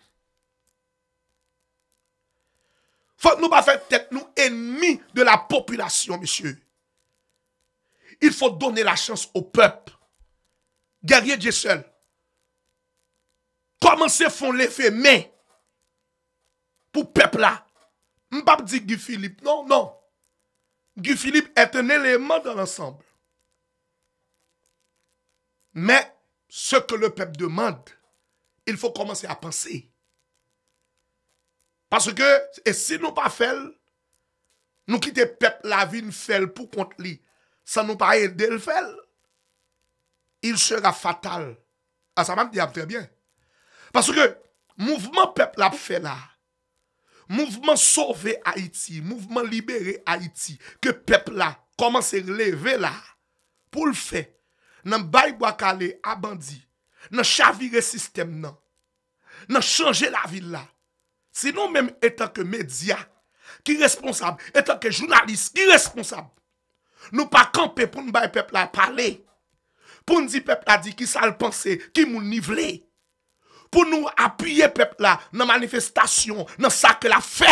Faut que nous pas faire tête, nous, ennemis de la population, monsieur. Il faut donner la chance au peuple. Guerrier Dieu seul. Commencez à faire l'effet, mais pour le peuple là. Je ne vais pas dire Guy Philippe, non, non. Guy Philippe est un élément dans l'ensemble. Mais ce que le peuple demande, il faut commencer à penser. Parce que, et si nous pas faisons, nous quittons le peuple la vie, nous faisons pour contre lui, sans nous pas aider le faire, il sera fatal. Ah, ça m'a dit très bien. Parce que, mouvement peuple l'a fait là, mouvement sauver Haïti, mouvement libérer Haïti, que peuple là commence à lever là, pour le faire, nan bay boakale à bandi, nan chavire système nan, nan changer la ville là. Sinon même étant que médias qui responsable, étant que journalistes qui responsable, nous pas camper pour nous bay peuple là parler, pour nous dire peuple là dit qui ça le penser, qui moun nivelé, pour nous appuyer peuple là dans manifestation, dans ça que la fait.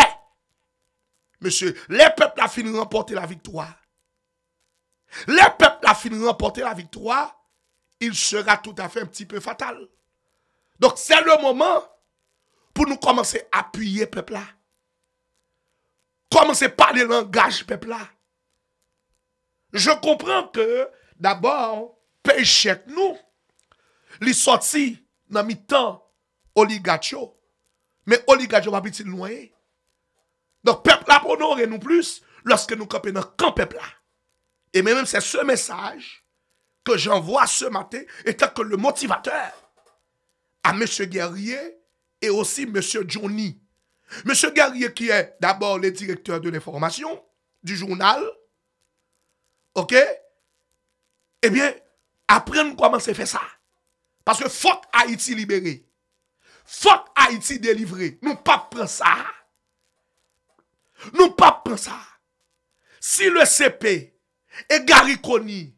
Monsieur, les peuples a fini remporter la victoire. Les peuples a fini remporter la victoire, il sera tout à fait un petit peu fatal. Donc c'est le moment pour nous commencer à appuyer peuple là. Commencer par le langage peuple là. Je comprends que d'abord, pays chèque nous, les sortis dans mi-temps oligarchio, mais oligarchio va petit loin. Donc peuple là pour honorer nous plus lorsque nous campons dans le camp peuple là. Et même c'est ce message que j'envoie ce matin, étant que le motivateur à M. Guerrier et aussi M. Johnny. M. Guerrier qui est d'abord le directeur de l'information du journal. Ok? Eh bien, après nous commençons à faire ça. Parce que faut Haïti libéré. Faut Haïti délivré. Nous pas prendre ça. Nous pas prendre ça. Si le CP et Gary Conny,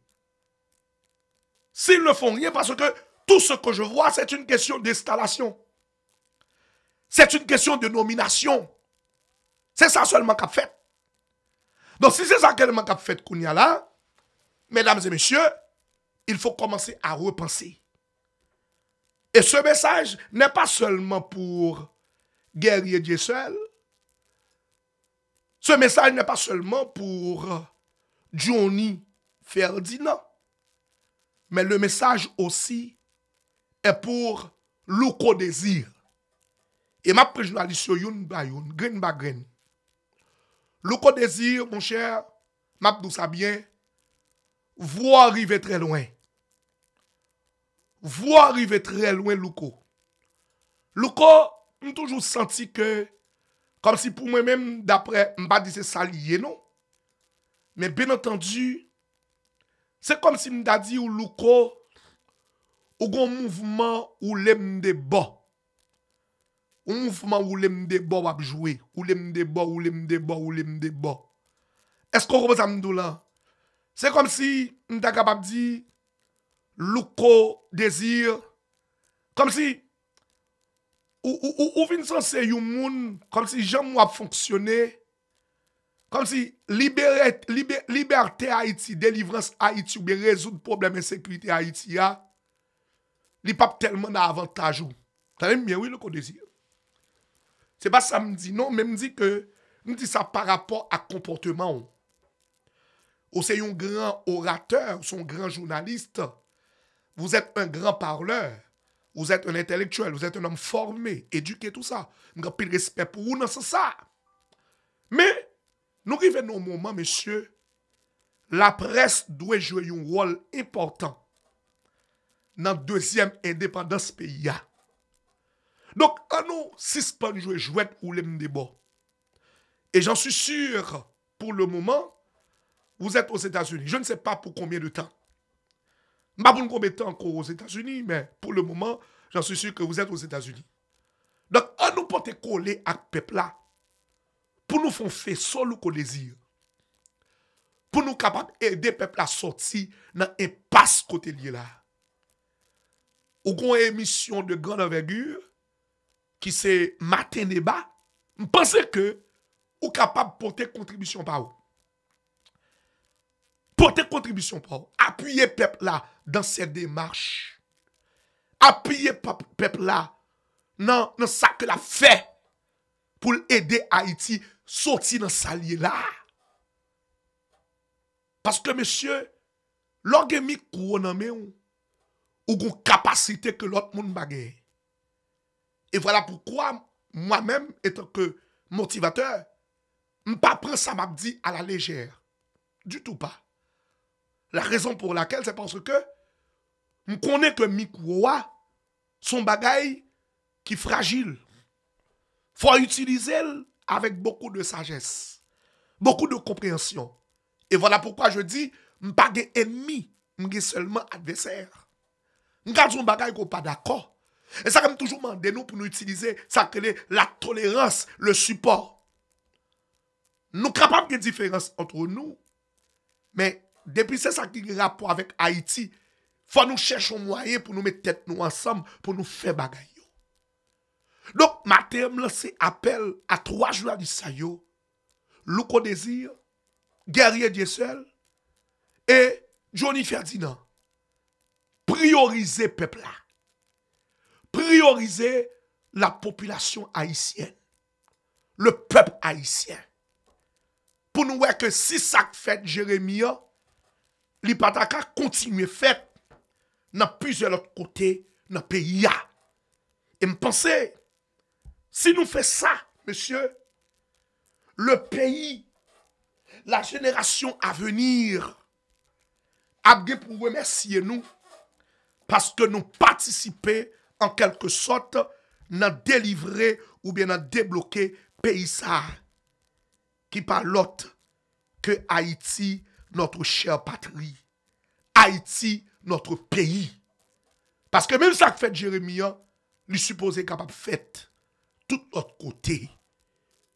s'ils ne font rien, parce que tout ce que je vois, c'est une question d'installation. C'est une question de nomination. C'est ça seulement qu'a fait. Donc si c'est ça seulement qu'a fait Kounia là, mesdames et messieurs, il faut commencer à repenser. Et ce message n'est pas seulement pour Guerrier Dieu seul. Ce message n'est pas seulement pour Johnny Ferdinand. Mais le message aussi est pour Louko Désir. Et ma journaliste youn ba youn, green ba green. Louko Désir, mon cher, m'a dit ça bien, vous arrivez très loin. Vous arrivez très loin, Louko. Louko, j'ai toujours senti que, comme si pour moi-même, d'après, je ne pas c'est ça lié, non? Mais bien entendu, c'est comme si je dit ou Louko, ou un mouvement où l'aime de bas. Un mouvement où l'aime de bas va jouer. Ou l'aime de bas, ou l'aime de bas, ou l'aime de bas. Est-ce qu'on comprend ça, là? C'est comme si je suis capable de dire, louko désir, comme si, ou vin censé yon moun, comme si j'aime moi fonctionner, comme si liberté Haïti, délivrance Haïti, ou bien résoudre problème insécurité Haïti, li pas tellement d'avantage. T'as même bien, oui, le désir. C'est pas ça me dit, non, mais me dit que, me dit ça par rapport à comportement. Ou c'est un grand orateur, son grand journaliste. Vous êtes un grand parleur. Vous êtes un intellectuel. Vous êtes un homme formé, éduqué, tout ça. Nous avons plus de respect pour vous, non, c'est ça. Mais, nous arrivons au moment, monsieur, la presse doit jouer un rôle important dans la deuxième indépendance pays. Donc, on nous suspend jouer jouette ou les débat. Et j'en suis sûr, pour le moment, vous êtes aux États-Unis. Je ne sais pas pour combien de temps. Pas pour combien de temps encore aux États-Unis, mais pour le moment, j'en suis sûr que vous êtes aux États-Unis. Donc, on nous porte coller à ce peuple là pour nous faire faisceau le désir. Pour nous capables d'aider le peuple à sortir dans l'impasse côté lié là. Ou qu'on une émission de grande envergure qui c'est matin débat, je pense que ou capable de porter contribution par vous. Porter contribution par vous. Appuyer le peuple là dans cette démarche. Appuyer le peuple là dans ce que la fait pour aider Haïti sortir dans sa lié là. Parce que monsieur, l'orgami couronne ou une capacité que l'autre monde bagaille. Et voilà pourquoi, moi-même, étant que motivateur, je ne pas prendre ça m'a dit à la légère. Du tout pas. La raison pour laquelle, c'est parce que je connais que micro son bagay qui est fragile. Il faut utiliser avec beaucoup de sagesse, beaucoup de compréhension. Et voilà pourquoi je dis, je ne suis pas ennemi, je suis seulement adversaire. Je ne suis pas d'accord. Et ça, comme toujours, demandé nous pour nous utiliser ça que la tolérance, le support. Nous sommes capables de différence entre nous. Mais depuis c'est ça qui a rapport avec Haïti, il faut nous chercher un moyen pour nous mettre tête nous ensemble, pour nous faire bagaille. Donc, ma terme lancé appel à 3 journalistes, Louko Désir, Guerrier Dieu seul et Johnny Ferdinand. Prioriser le peuple là. Prioriser la population haïtienne. Le peuple haïtien. Pour nous voir que si ça fait Jérémie, li pataka continue fait dans plusieurs autres côtés dans le pays. Et me penser, si nous faisons ça, monsieur, le pays, la génération à venir, a bien pour remercier nous parce que nous participons en quelque sorte dans délivrer ou bien dans débloquer pays ça qui par l'autre que Haïti, notre chère patrie. Haïti, notre pays. Parce que même ça que fait Jérémie, il est supposé capable de faire tout l'autre côté.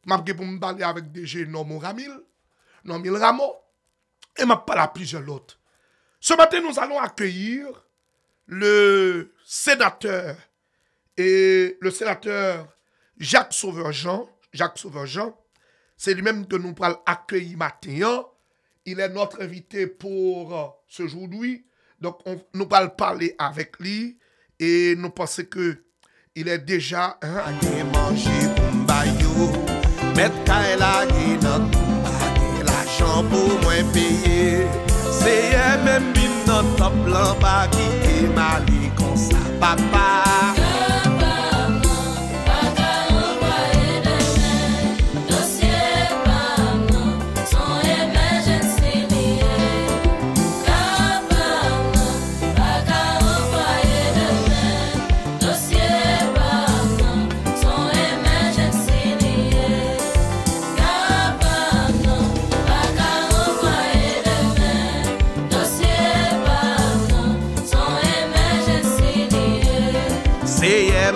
Je vais me parler avec DG Normand Ramil, et je parle à plusieurs autres. Ce matin, nous allons accueillir le sénateur Jacques Sauveur-Jean. C'est lui-même que nous allons accueillir matin. Il est notre invité pour ce jour-là. Donc, nous allons parler avec lui et nous pensons que il est déjà l'argent pour moi payer. C'est même une note blanc pas qui mal comme ça papa.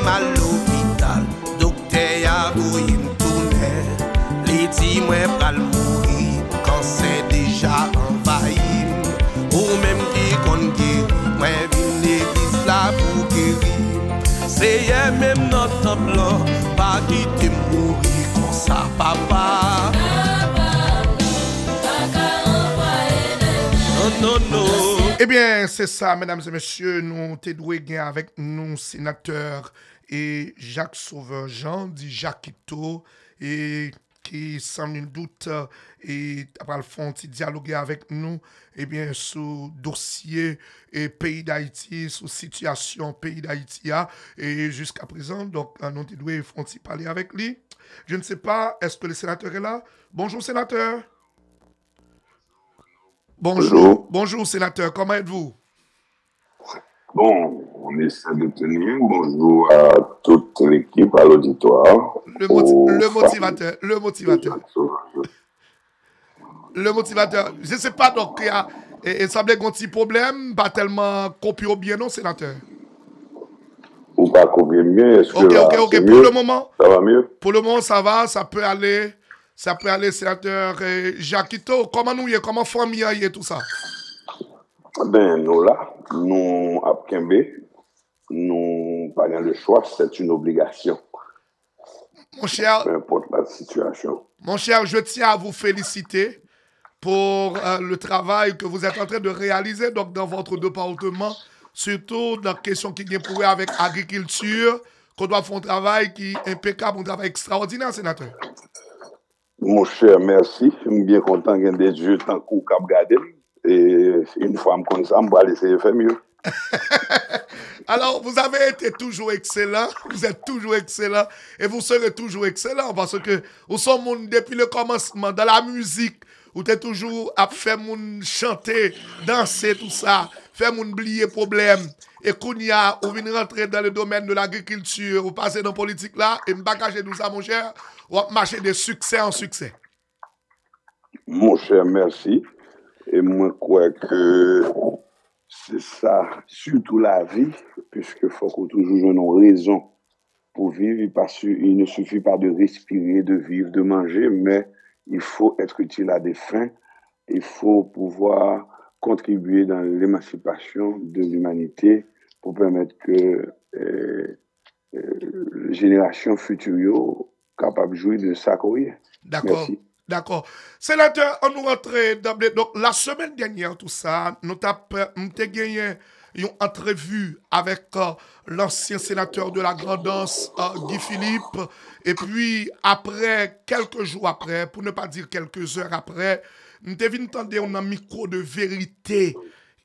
Mal l'hôpital, docteur y'a voulu me tourner. Les dit moi pral mourir quand c'est déjà envahi. Ou même qui qu'on guérit, moi C'est même notre temple, pas quitter mourir comme ça, papa. Non, non. Eh bien, c'est ça, mesdames et messieurs, nous t'es doué gain avec nous, sénateur et Jacques Sauveur-Jean, dit Jacquito, et qui, sans nul doute, et après le fond, dialoguer avec nous, eh bien, sous dossier et pays d'Haïti, sous situation pays d'Haïti, et jusqu'à présent, donc, nous t'es doué, font parler avec lui. Je ne sais pas, est-ce que le sénateur est là? Bonjour, sénateur. Bonjour. Bonjour, sénateur. Comment êtes-vous? Bon, on essaie de tenir. Bonjour à toute l'équipe, à l'auditoire. Le motivateur. Le motivateur. Je ne sais pas, donc, il semblait qu'il y a un petit problème, pas tellement copié bien, non, sénateur? Ou pas copié bien, est-ce que ok. Pour le moment, ça va mieux? Pour le moment, ça va, ça peut aller, sénateur Jacquito. Comment nous y est, comment famille y est, tout ça? Ben, nous là, nous, à Kembe, nous, pas le choix, c'est une obligation. Mon cher, peu importe la situation. Mon cher, je tiens à vous féliciter pour le travail que vous êtes en train de réaliser donc, dans votre département, surtout dans la question qui vient pour avec l'agriculture, qu'on doit faire un travail qui est impeccable, un travail extraordinaire, sénateur. Mon cher, merci. Je suis bien content qu'il y ait des jeux tant qu'on cap garder. Et une fois comme ça, je vais essayer de faire mieux. Alors, vous avez été toujours excellent, vous êtes toujours excellent et vous serez toujours excellent parce que vous sommes depuis le commencement dans la musique, vous êtes toujours à faire moun chanter, danser, tout ça, faire moun oublier problème. Et qu'on y a, vous venez rentrer dans le domaine de l'agriculture, vous passez dans la politique là, et m'bagager tout ça, mon cher, vous marcher de succès en succès. Mon cher, merci. Et moi, je crois que c'est ça, surtout la vie, puisque faut qu'on toujours une raison pour vivre, parce qu'il ne suffit pas de respirer, de vivre, de manger, mais il faut être utile à des fins, il faut pouvoir contribuer dans l'émancipation de l'humanité pour permettre que les générations futures capables de jouir de ça. D'accord. Merci. D'accord. Sénateur, on nous rentre d'emblée. Donc, la semaine dernière, tout ça, nous avons gagné une entrevue avec l'ancien sénateur de la Grand'Anse, Guy Philippe. Et puis, après, quelques jours après, pour ne pas dire quelques heures après, nous avons entendu un micro de vérité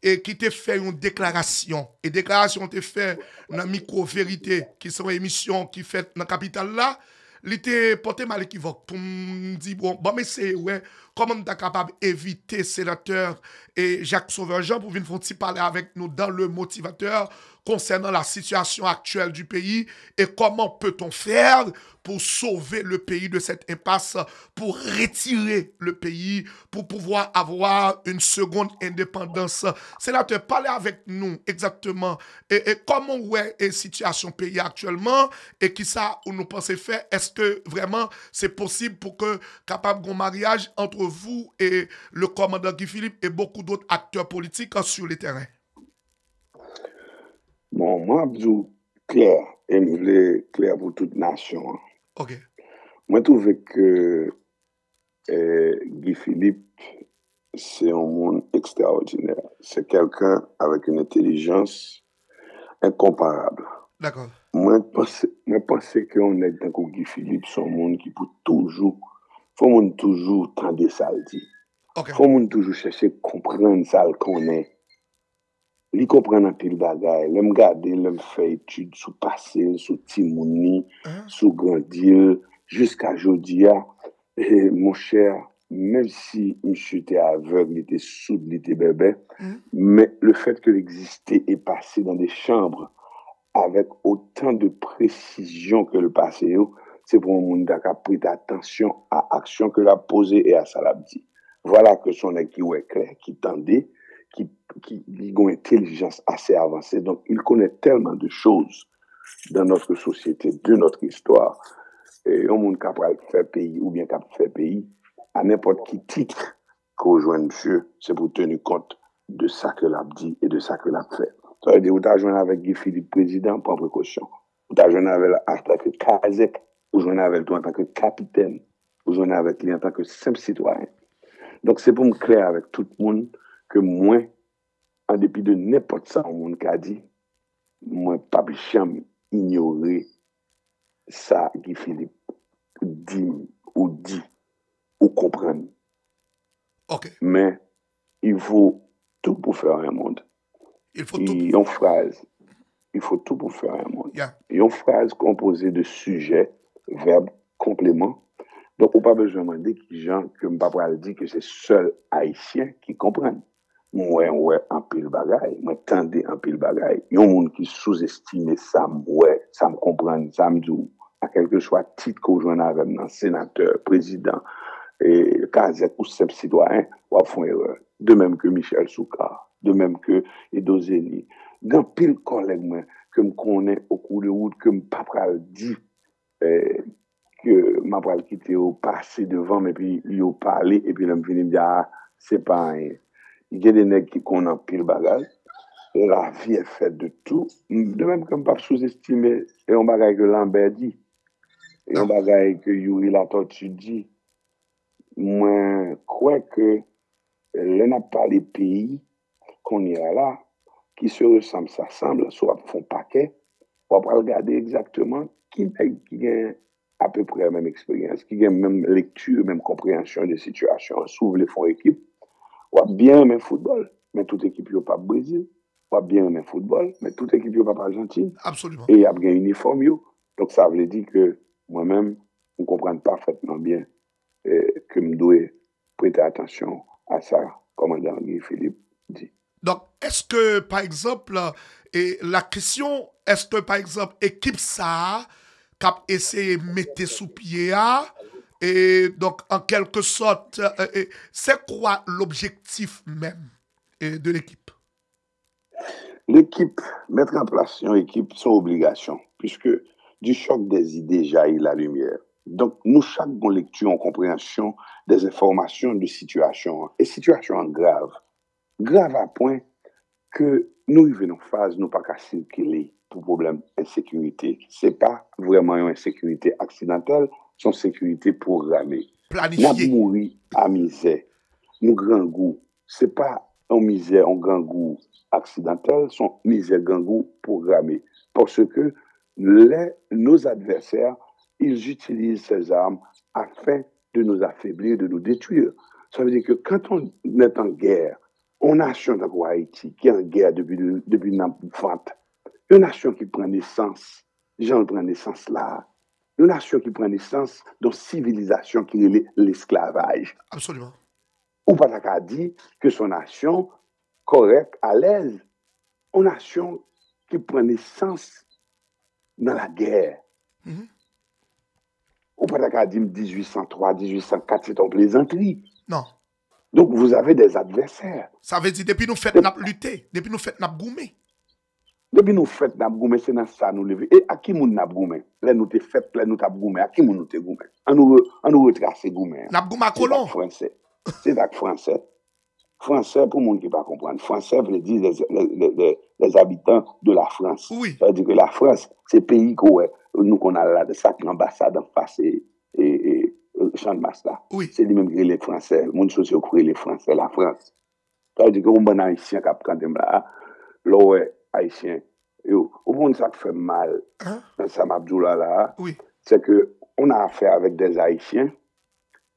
et qui t'a fait une déclaration. Et déclaration t'a fait une micro-vérité, qui sont une émission qui fait dans la capitale là. Il était porté mal équivoque pour me dire, bon, mais c'est, ouais, comment on est capable d'éviter sénateur et Jacques Sauveur-Jean pour venir parler avec nous dans le motivateur concernant la situation actuelle du pays et comment peut-on faire pour sauver le pays de cette impasse, pour retirer le pays, pour pouvoir avoir une seconde indépendance. Sénateur, parlez avec nous exactement et comment est la situation pays actuellement et qui ça où nous pensons faire. Est-ce que vraiment c'est possible pour que capable d'un mariage entre vous et le commandant Guy Philippe et beaucoup d'autres acteurs politiques sur le terrain? Bon, moi, je suis clair, et je voulais clair pour toute nation. Ok. Moi, je trouve que Guy Philippe, c'est un monde extraordinaire. C'est quelqu'un avec une intelligence incomparable. D'accord. Moi, je pense qu'on est dans Guy Philippe, c'est un monde qui peut toujours, faut toujours tendre ça le dire. Okay. Faut toujours chercher à comprendre ça qu'on est. Li comprend un pile bagay, l'aime garder, l'aime faire étude sous passé, sous Timouni, sous Grandil, jusqu'à Jodia. Et mon cher, même si monsieur était aveugle, il était sourd, il était bébé, mais le fait qu'il existait et passé dans des chambres avec autant de précision que le passé, c'est pour un monde qui a pris attention à l'action que l'a posée et à ça l'a dit. Voilà que son équipe est clair, qui tendait, qui a une intelligence assez avancée. Donc, il connaît tellement de choses dans notre société, de notre histoire. Et un monde capable de faire pays ou bien capable de faire pays, à n'importe qui titre qu'on rejoint monsieur, c'est pour tenir compte de ça que l'a dit et de ça que l'a fait. Ça veut dire que vous avez avec Guy Philippe, président, prends précaution. Ou t'as joué avec en tant que Kazek, ou joué avec toi en tant que capitaine, ou joué avec lui en tant que simple citoyen. Donc, c'est pour me clair avec tout le monde que moi, en dépit de n'importe ça, au monde qui a dit, moi, pas jamais ignorer ça, Guy Philippe, dit ou comprendre. OK. Mais il faut tout pour faire un monde. Il faut tout. Une phrase, il faut tout pour faire un monde. Yeah. Une phrase composée de sujets, verbes, compléments. Donc, on n'a pas besoin de demander qui gens que je ne dire que c'est seul Haïtien qui comprennent. Moi, en pile bagaille, moi, tendez en pile bagaille. Il y a un monde qui sous-estime ça, ça me comprend, ça me dit, à quelque soit titre qu'on joue avec un sénateur, président, et Kazek ou simple citoyen, on va faire erreur. De même que Michel Soukar, de même que Edo Zeni. Dans pile collègue, que me connais au cours de route, que me pas dit, que m'a pas quitté au passé devant, mais puis il a parlé, et puis là, me venu me dire, ah, c'est pas rien. Il y a des nègres qui connaissent pile bagage. La vie est faite de tout. De même que je ne pas sous-estimer un bagage que Lambert dit, et un bagage que Yuri Latortue dit. Moi, crois que là n'a pas les pays qu'on y a là, qui se ressemblent, s'assemblent, soit font paquet, on va regarder exactement qui a à peu près la même expérience, qui a même lecture, même compréhension des situations, s'ouvre les fonds équipe. On va bien aimer football, mais toute équipe n'est pas Brésil. On va bien aimer football, mais toute équipe n'est pas Argentine. Absolument. Et il y a bien un uniforme. Donc ça veut dire que moi-même, je ne comprends parfaitement bien que je dois prêter attention à ça, commandant Guy Philippe dit. Donc, est-ce que, par exemple, la question, est-ce que, par exemple, équipe ça, qui a essayé de mettre sous pied, et donc, en quelque sorte, c'est quoi l'objectif même de l'équipe? L'équipe, mettre en place une équipe, c'est obligation, puisque du choc des idées jaillit la lumière. Donc, nous, chaque bonne lecture, en compréhension des informations de situation, et situation grave. Grave à point que nous venons en phase, nous pas qu'à circuler pour problème d'insécurité. Ce n'est pas vraiment une insécurité accidentelle, c'est une sécurité programmée. Planifiée. Nous mourir à misère. Nous grand goût. Ce n'est pas un misère, un grand goût accidentel, c'est une misère, grand goût programmée. Parce que nos adversaires, ils utilisent ces armes afin de nous affaiblir, de nous détruire. Ça veut dire que quand on est en guerre, une nation comme Haïti, qui est en guerre depuis une nation qui prend naissance, les gens prennent naissance là, une nation qui prend naissance dans civilisation qui est l'esclavage. Absolument. Ou pas qu'à dire que son nation correcte, à l'aise, une nation qui prend naissance dans la guerre. Ou pas qu'à dire 1803, 1804, c'est en plaisanterie. Non. Donc, vous avez des adversaires. Ça veut dire, depuis nous faites n'a lutter, depuis nous faites n'a goumé. Depuis nous faites n'a goumé, c'est dans ça nous lever. Et à qui nous n'a goumé? Là, nous te fait, là, nous t'a goumé. À qui nous te goumé? On nous retrace goumé. N'a goumé à colon. Français. C'est avec français. Français, pour monde qui ne pas comprendre, français veut dire les habitants de la France. Oui. Ça veut dire que la France, c'est le pays nous qu'on a là, de sacrée ambassade en face et Champ de Massa. Oui. C'est lui-même qui est les Français. Le monde social qui est les Français, la France. Ça veut dire que on bon haïtien qui a quand même là, l'oué haïtien. Au monde ça fait mal. Dans sa Mabdoula là, oui. C'est que on a affaire avec des haïtiens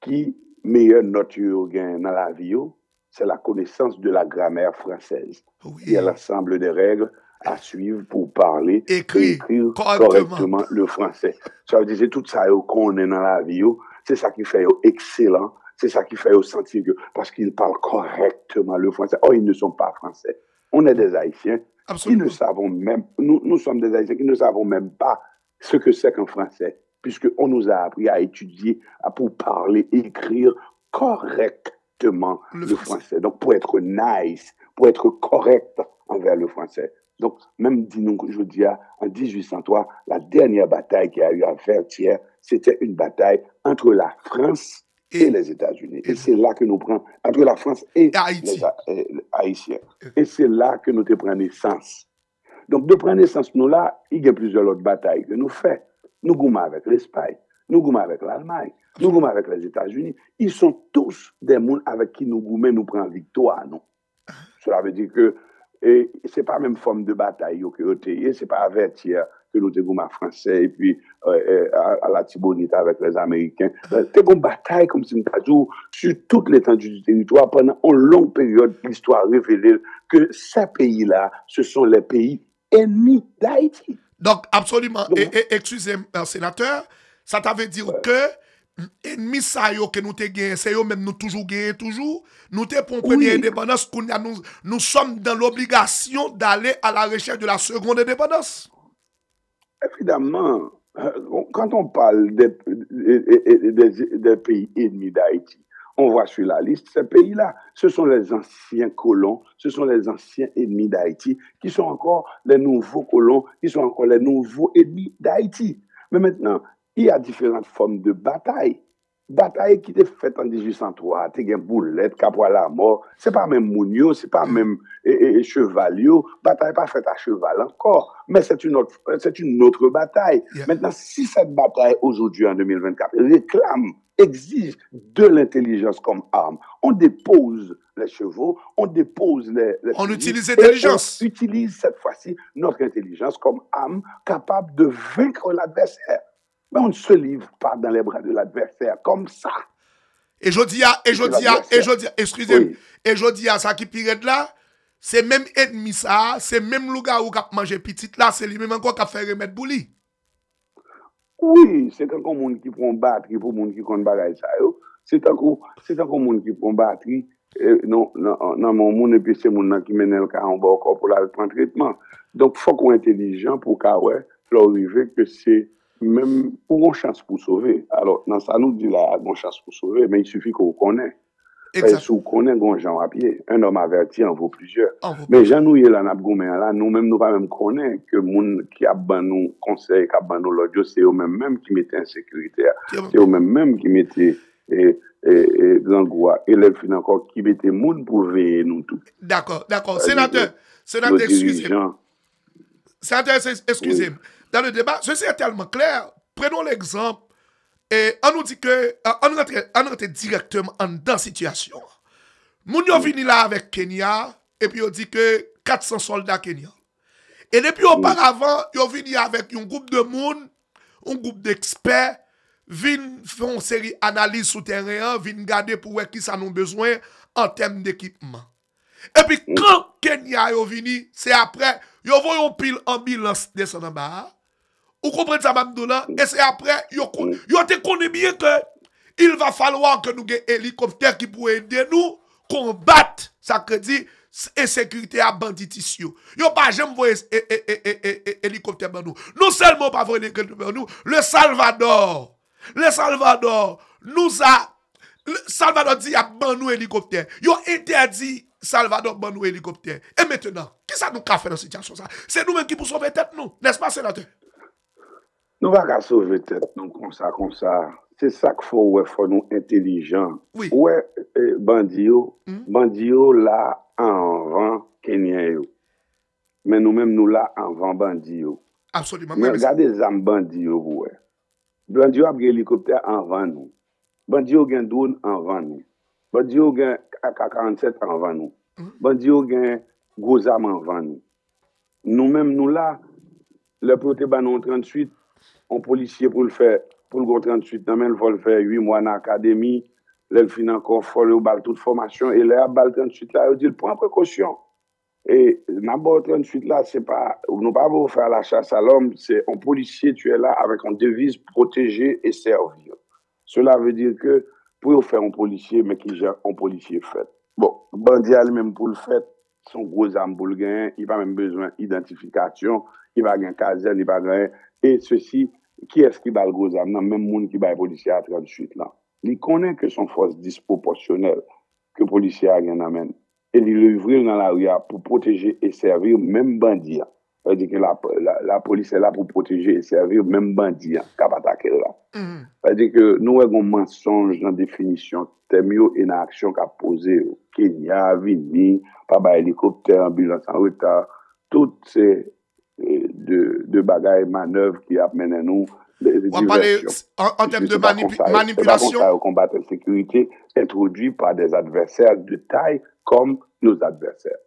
qui meilleure note dans la vie, c'est la connaissance de la grammaire française. Oui. Il y a l'ensemble des règles à suivre pour parler et écrire correctement le français. Ça veut dire c'est tout ça qu'on est dans la vie, c'est ça qui fait excellent, c'est ça qui fait sentir que parce qu'ils parlent correctement le français. Oh, ils ne sont pas français. On est des Haïtiens qui ne savons même, nous sommes des Haïtiens qui ne savons même pas ce que c'est qu'un français, puisqu'on nous a appris à étudier, pour parler, écrire correctement le français. Donc, pour être nice, pour être correct envers le français. Donc, même dis-nous, je dis, en 1803, la dernière bataille qui a eu à Vertières, c'était une bataille entre la France et les États-Unis. Et c'est là que nous prenons, entre la France et les Haïtiens. Et c'est là que nous te prenons naissance. Donc, de prendre naissance, nous là, il y a plusieurs autres batailles que nous faisons. Nous goûtons avec l'Espagne, nous goûtons avec l'Allemagne, nous goûtons avec les États-Unis. Ils sont tous des gens avec qui nous goûtons, nous prenons victoire, non? Cela veut dire que ce n'est pas la même forme de bataille que nous avons, ce n'est pas avertir que nous avons français et puis à la Tibonite avec les Américains. C'est une bataille comme si nous avons sur toute l'étendue du territoire pendant une longue période. L'histoire révèle que ces pays-là, ce sont les pays ennemis d'Haïti. Donc, absolument. Excusez-moi, sénateur, ça t'avait dire que ennemi ça yo que nous te gagné, c'est yo même nous toujours gagné toujours. Nous te pour première indépendance, nous sommes dans l'obligation d'aller à la recherche de la seconde indépendance. Évidemment, quand on parle des pays ennemis d'Haïti, on voit sur la liste ces pays-là. Ce sont les anciens colons, ce sont les anciens ennemis d'Haïti qui sont encore les nouveaux colons, qui sont encore les nouveaux ennemis d'Haïti. Mais maintenant, il y a différentes formes de bataille. Bataille qui était faite en 1803, tu as boulette, capra la mort, c'est pas même Mounio, c'est pas même Chevalio, bataille pas faite à cheval encore, mais c'est une autre bataille. Yeah. Maintenant, si cette bataille aujourd'hui en 2024 réclame, exige de l'intelligence comme arme, on dépose les chevaux, on dépose les on utilise l'intelligence. On utilise cette fois-ci notre intelligence comme arme capable de vaincre l'adversaire. Mais on ne se livre pas dans les bras de l'adversaire comme ça. Et je dis, excusez-moi, oui. Et je dis à ça qui pire là, c'est même ennemi ça, c'est même le gars qui a mangé petit là, c'est lui-même encore qui a fait remettre bouli. Oui, c'est un monde qui prend batterie pour monde qui compte bagaille ça. C'est un monde qui prend batterie, non, mon monde et puis c'est monde qui mène le cas en bas pour la prendre traitement. Donc, il faut qu'on soit intelligent pour qu'après, arriver que c'est même pour une chance pour sauver. Alors, dans ça nous dit là, une chance pour sauver, mais il suffit qu'on connaisse. Si on connaît un gens à pied, un homme averti en vaut plusieurs. Mais Jean nous là, nous-mêmes, nous pas même connaître que les gens qui a nous conseil, qui a nous l'audio, c'est eux-mêmes qui mettaient insécurité. C'est eux-mêmes qui mettaient l'angoisse. Et les filles encore qui mettaient monde pour veiller nous tous. D'accord. Sénateur, excusez-moi. Sénateur, excusez-moi. Dans le débat, ceci est tellement clair. Prenons l'exemple et on nous dit que on rentre directement dans la situation. Moun yo vini là avec Kenya et puis on dit que 400 soldats Kenya. Et depuis auparavant, yo vini avec un groupe de monde, un groupe d'experts, vinn faire une série d'analyses souterraines, vinn garder pour voir qui ça nous besoin en termes d'équipement. Et puis quand Kenya yo vini, c'est après yo voyons pile ambulance descendre en bas. Vous comprenez ça, Mamdoula? Et c'est après, vous te connaissez bien que il va falloir que nous ayons un hélicoptère qui pourrait aider nous combattre, ça que dit, insécurité à banditisme. Vous pas jamais voir hélicoptère pour nous. Non seulement pas voir hélicoptère pour nous, le Salvador nous a, Salvador dit à nous hélicoptère. Vous interdit Salvador ban nous hélicoptère. Et maintenant, qui ça nous a fait dans cette situation? C'est nous-mêmes qui pouvons sauver tête, nous, n'est-ce pas, sénateur? Nous ne pouvons pas sauver tête, nous, comme ça. C'est ça qu'il faut nous intelligents. Oui. Ouais, bandio là, en vent Kenyan. Mais nous-mêmes, nous là, en vent bandio. Absolument. Mais regardez les âmes bandio, ouais. Bandio a un hélicoptère en vent nous. Bandio a un drone en vent nous. Bandio a un AK-47 en vent nous. Bandio a un gros arme en vent nous. Nous-mêmes, nous là, le protéban nous 38, un policier pour le faire, pour le 38, il faut le faire 8 mois dans l'académie, il finit encore, il faut le bal toute formation, et là, bal 38 là, il dit, prends précaution. Et d'abord 38 là, c'est pas, nous pas vous faire la chasse à l'homme, c'est un policier, tu es là avec une devise protéger et servir. Cela veut dire que, pour faire un policier, mais qui gère un policier fait. Bon, bandit lui-même pour le fait, son gros arme pour le gagner, il n'a pas même besoin d'identification, il va gagner caserne, il va gagner. Et ceci, qui est-ce qui va le gros arme? Même monde qui va le policier à 38 là. Il connaît que son force disproportionnelle que le policier a gagné amène. Et il l'ouvre dans la rue pour protéger et servir même bandit. C'est-à-dire que la police est là pour protéger et servir même bandit qui va attaquer là. C'est-à-dire que nous avons un mensonge dans la définition, termes et action qu'a posé Kenya, Vini, pas hélicoptère, ambulance en retard, toutes ces de bagailles, manœuvres qui amènent nous. On va parler en termes de manipulation. C'est pas au combat de sécurité introduit par des adversaires de taille comme nos adversaires.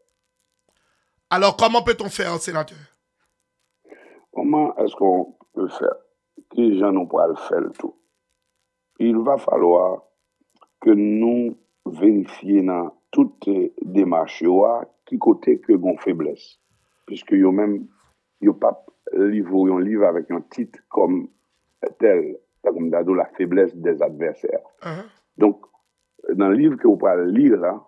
Alors, comment peut-on faire, sénateur? Comment est-ce qu'on peut faire? Les gens n'ont pas le faire le tout. Il va falloir que nous vérifions dans toutes les démarches qui côté que gon faiblesse. Puisque yo même yo pas livre un livre avec un titre comme tel, comme d'ado la faiblesse des adversaires. Donc dans le livre que vous pouvez lire là,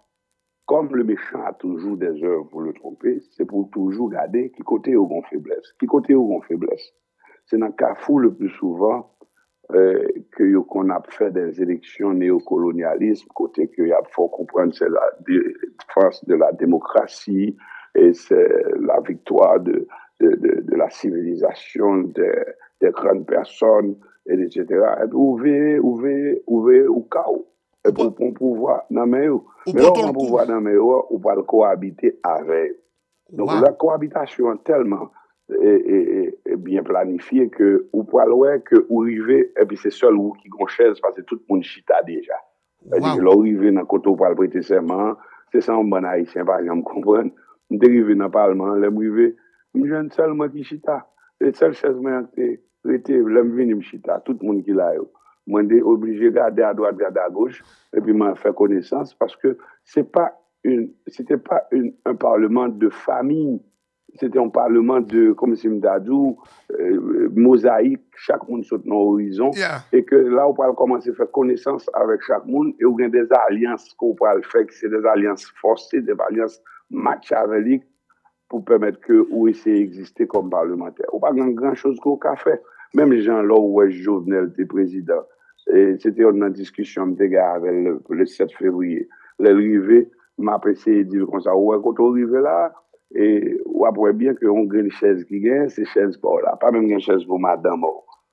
comme le méchant a toujours des œuvres pour le tromper, c'est pour toujours garder qui côté au gon faiblesse. Qui côté au gon faiblesse. C'est dans Carrefour le plus souvent que qu'on a fait des élections néocolonialisme, côté que y a faut comprendre c'est la défense de la démocratie et c'est la victoire de la civilisation des grandes personnes, et etc. Et puis, ouvrir au chaos. Et pour pouvoir, non mais, on pouvoir, non mais, on va cohabiter avec. Donc, la cohabitation est tellement bien planifiée que, ou pour aller, que, ou arriver, et puis c'est seul ou qui gon chaise, parce que tout le monde chita déjà. C'est-à-dire que l'arrivée dans le côté pour le prêter serment, c'est ça, un bon haïtien, par exemple, comprendre. On est arrivé dans le Parlement, l'arrivée, je viens seulement qui chita. Les seules chaises, l'homme vient chita, tout le monde qui l'a eu. Moi, je suis obligé de garder à droite, garder à gauche, et puis je fais connaissance, parce que c'était pas un parlement de famille, c'était un parlement de, comme c'est Mdadou, mosaïque, chaque monde saute dans l'horizon, et que là, on peut commencer à faire connaissance avec chaque monde, et on a des alliances qu'on peut faire, c'est des alliances forcées, des alliances machiavéliques, pour permettre que ou essayer d'exister comme parlementaire. Ou pas grand chose qu'on a fait. Même les gens là où Jovenel était président, et c'était une discussion avec le 7 février. L'arrivée, m'a essayé de dire comme ça, ouais, quand on arrive là, et on voit bien qu'on a une chaise qui gagne, c'est chaise pour là. Pas même une chaise pour madame.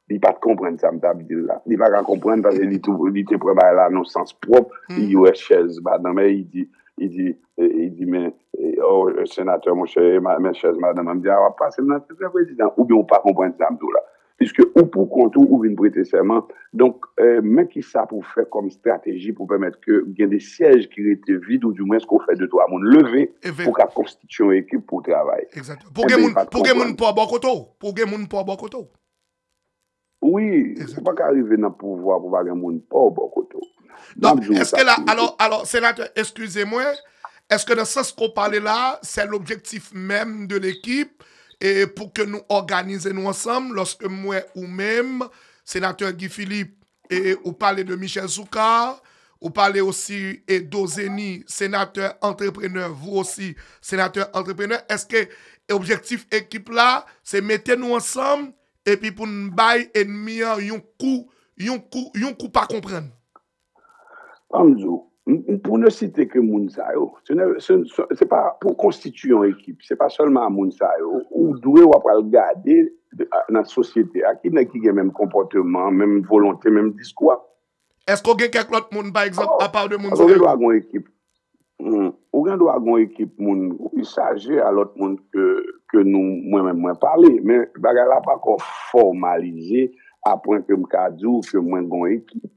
Il ne pas comprendre ça, me dire là. Il ne pas comprendre parce qu'il était préparé là, dans le sens propre. Il y a une chaise, madame, il dit, mais, oh, sénateur, mon cher, ma chaise, madame, me dit, ah, pas, c'est le président. Ou bien, on ne pas comprendre ça, là. Puisque, ou pour compte, ou une prêter serment. Donc, mais qui ça pour faire comme stratégie pour permettre que, il y ait des sièges qui étaient vides, ou du moins, ce qu'on fait de toi, mon lever, pour qu'à constituer une équipe pour travailler. Exactement. Pour que moun pour bon côté. Oui, c'est pas qu'arriver dans le pouvoir pour avoir un monde pas bon côté. Donc, est-ce que là, alors, sénateur, excusez-moi, est-ce que dans ce sens qu'on parlait là, c'est l'objectif même de l'équipe, et pour que nous organisions nous ensemble, lorsque moi ou même, sénateur Guy Philippe, et vous parlez de Michel Soukar, vous parlez aussi d'Ozeni, sénateur entrepreneur, vous aussi, sénateur entrepreneur, est-ce que l'objectif équipe là, c'est mettre nous ensemble, et puis pour nous bailler ennemi, un coup pas comprendre? Amzou, pour ne citer que Mounsayo, c'est pas pour constituer une équipe, c'est pas seulement Mounsayo, ou doit ou après regarder dans la société, qui n'a qui a même comportement, même volonté, même discours. Est-ce qu'on a quelques autres monde, par exemple, à part de Mounsayo? On doit avoir une équipe. On doit avoir une équipe, il s'agit à l'autre monde que nous, moi-même, parler, mais il n'a pas encore formalisé à point que je dis que moi, j'ai une équipe.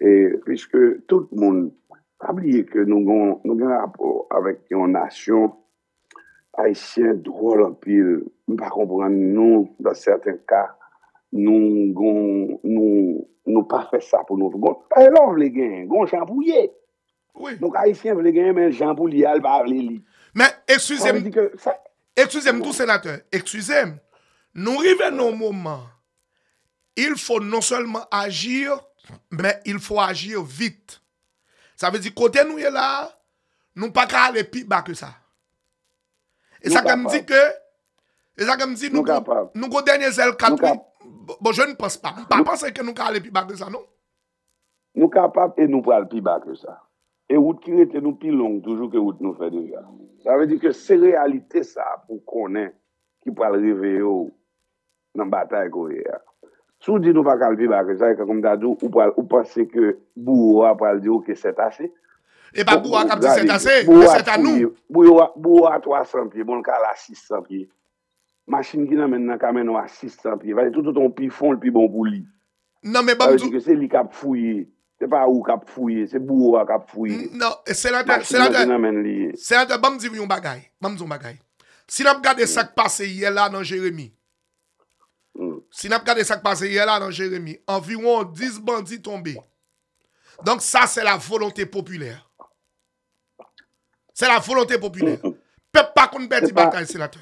Et puisque tout le monde a oublié que nous avons un rapport avec une nation haïtienne drôle en pile, nous ne comprenons nous, dans certains cas, nous pas fait ça pour nous. Par exemple, les gars, nous jambouillé. Oui. Donc, haïtiens, les gars, mais jambouillé, elle va aller. Mais excusez-moi, tout sénateur, excusez-moi, nous arrivons au moment, il faut non seulement agir, mais il faut agir vite. Ça veut dire, côté nous est là, nous pas qu'à aller plus bas que ça. Et ça me dit que, nous avons dernier zèle 4 bon, je ne pense pas. Je ne pense pas que nous allons aller plus bas que ça, non? Nous sommes capables et nous allons plus bas que ça. Et route qui était nous plus longue, toujours que route nous fait déjà. Ça veut dire que c'est réalité ça, pour qu'on ait, qui peut arriver dans la bataille coréenne. Si on dit nous ne pouvons pas vivre avec ça, comme tu as dit, ou pensez que Boua va dire que c'est assez. Et pas Boua qui dit c'est assez, c'est à nous. Boua 300 pieds, bon, cas là 600 pieds. machine qui n'amène dans caméra à 600 pieds. Tout ton pi fond le plus bon pour lui. Non, mais Ça veut dire que c'est lui qui a fouillé. C'est pas où qui a fouillé, c'est Bourreau qui a fouillé. Non, sénateur, bon me dire un bagay. Si nous regardons ça qui passe hier là dans Jérémie. Si nous regardons ça qui passe hier là dans Jérémie, environ 10 bandits tombés. Donc ça c'est la volonté populaire. C'est la volonté populaire. Peuple pas qu'on perd bataille, sénateur.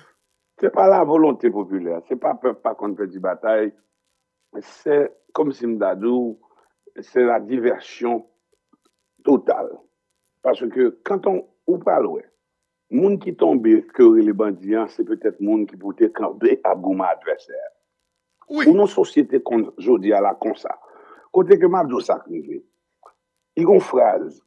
C'est pas la volonté populaire, c'est pas peuple pas qu'on perd bataille. C'est comme si m'dadou, c'est la diversion totale. Parce que quand on parle, ouais, moun qui tombe que les bandits, c'est peut-être moun qui peut camper à gouma adversaire. Oui. Pour nos sociétés qu'on jodi à la comme ça. Côté que m'abdou ça privé. Il y a une phrase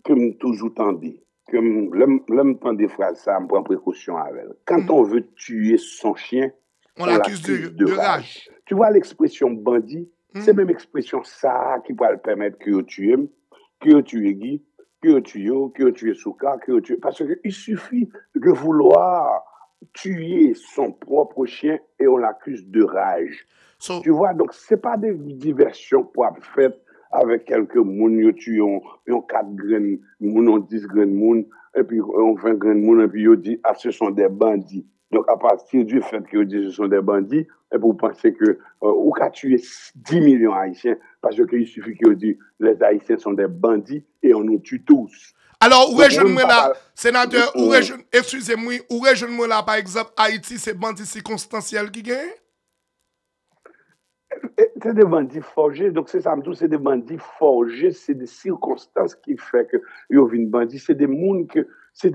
que je toujours entendu, que l'homme tend des phrases ça, me prend précaution avec elle. Quand on veut tuer son chien, on l'accuse de rage. Tu vois l'expression bandit, c'est même expression ça qui peut le permettre que tu tues Guy, que tu tues Souka, parce qu'il suffit de vouloir tuer son propre chien et on l'accuse de rage. Tu vois, donc c'est pas des diversions pour faire avec quelques moun, yo tué on 4 graines, moun, on 10 graines moun, et puis on 20 graines moun, et puis yo dit, ah, ce sont des bandits. Donc, à partir du fait que dit ce sont des bandits, et vous pensez que ou qu'a tué 10 millions d'Haïtiens, parce qu'il suffit que dit les Haïtiens sont des bandits et on nous tue tous. Alors, où est-je là, sénateur, excusez-moi, où est-je là, par exemple, Haïti, c'est bandits circonstanciels qui gagnent? C'est des bandits forgés, donc c'est ça, c'est des bandits forgés, c'est des circonstances qui font que ils viennent bandits, c'est des mondes que c'est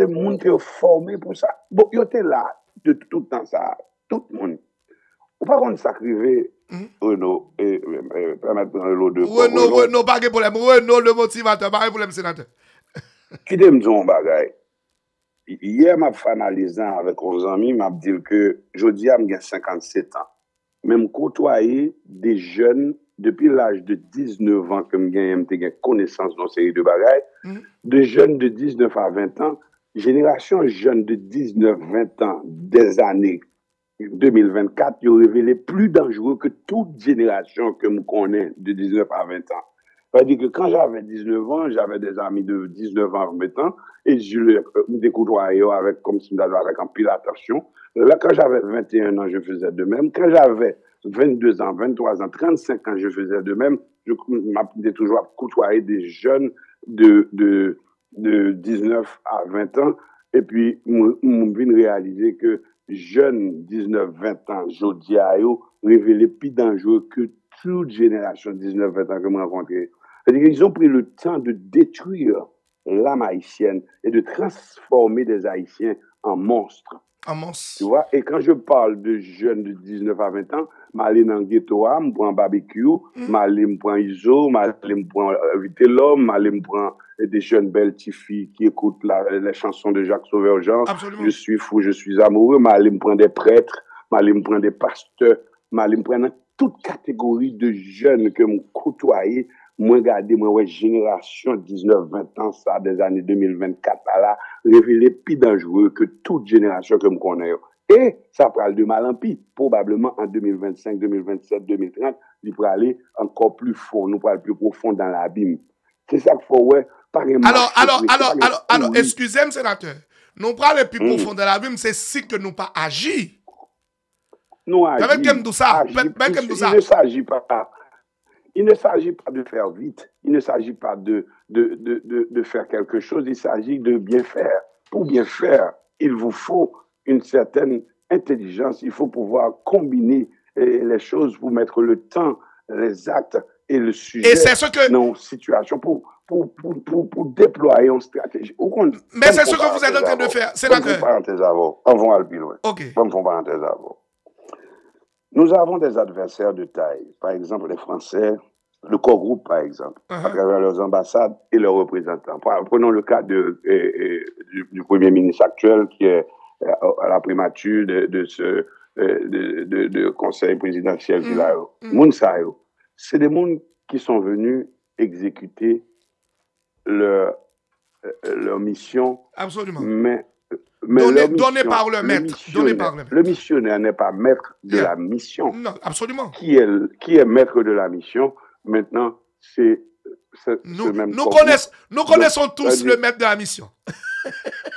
monde qui sont formés pour ça. Bon, ils étaient là de tout le temps ça, tout le monde. Ou pas qu'on s'acrivait Renaud et permettre l'eau de Renaud, pas de problème. Renaud le motivateur, pas de problème sénateur. Qui te me dit un bagay. Hier m'a finalisant avec 11 amis, m'a dit que jodi a j'ai 57 ans. Même côtoyer des jeunes depuis l'âge de 19 ans que j'ai connaissance dans série de bagailles, de jeunes de 19 à 20 ans, génération jeune de 19-20 ans des années 2024, ils ont révélé plus dangereux que toute génération que je connais de 19 à 20 ans. C'est-à-dire que quand j'avais 19 ans, j'avais des amis de 19 ans à 20 ans et je les côtoyais avec, comme si avec un pile attention. Là, quand j'avais 21 ans, je faisais de même. Quand j'avais 22 ans, 23 ans, 35 ans, je faisais de même. Je m'appelais toujours à côtoyer des jeunes de 19 à 20 ans. Et puis, je viens réaliser que jeunes 19-20 ans, jodi a yo, révélé plus dangereux que toute génération 19-20 ans que je rencontré. C'est-à-dire qu'ils ont pris le temps de détruire l'âme haïtienne et de transformer des Haïtiens en monstres. En monstres. Tu vois, et quand je parle de jeunes de 19 à 20 ans, je vais aller dans le ghetto, je prends un barbecue, je vais aller me prendre ISO, je vais aller me prendre Vite l'homme, je vais aller me prendre des jeunes belles petites filles qui écoutent les chansons de Jacques Sauveur-Jean. Je suis fou, je suis amoureux, je vais aller me prendre des prêtres, je vais aller me prendre des pasteurs, je vais aller me prendre toute catégorie de jeunes que je côtoie. Moi, regardez, moi, génération 19-20 ans, ça, des années 2024, là, révélé plus dangereux que toute génération que je connais. Et ça parle de mal en pis. Probablement en 2025, 2027, 2030, il pourra aller encore plus fort, nous pourra aller plus profond dans l'abîme. C'est ça qu'il faut, ouais. Alors, excusez-moi, sénateur. Nous pourra aller plus profond dans l'abîme, c'est si que nous pas agir. Nous agir. Il ne s'agit pas de faire vite, il ne s'agit pas de faire quelque chose, il s'agit de bien faire. Pour bien faire, il vous faut une certaine intelligence, il faut pouvoir combiner les choses pour mettre le temps, les actes et le sujet dans une situation pour déployer une stratégie. Mais c'est ce que vous êtes en train de faire, sénateur. Parenthèse avant, avant à plus loin. Ok. Parenthèse avant. Nous avons des adversaires de taille, par exemple les Français, le Corps-Groupe par exemple, à travers leurs ambassades et leurs représentants. Prenons le cas du Premier ministre actuel qui est à la primature de conseil présidentiel qu'il a. C'est des gens qui sont venus exécuter leur mission. Absolument. Mais Donné par le maître. Donné par le maître. Le missionnaire n'est pas maître de la mission. Non, absolument. Qui est maître de la mission, maintenant, c'est nous connaissons tous le maître de la mission.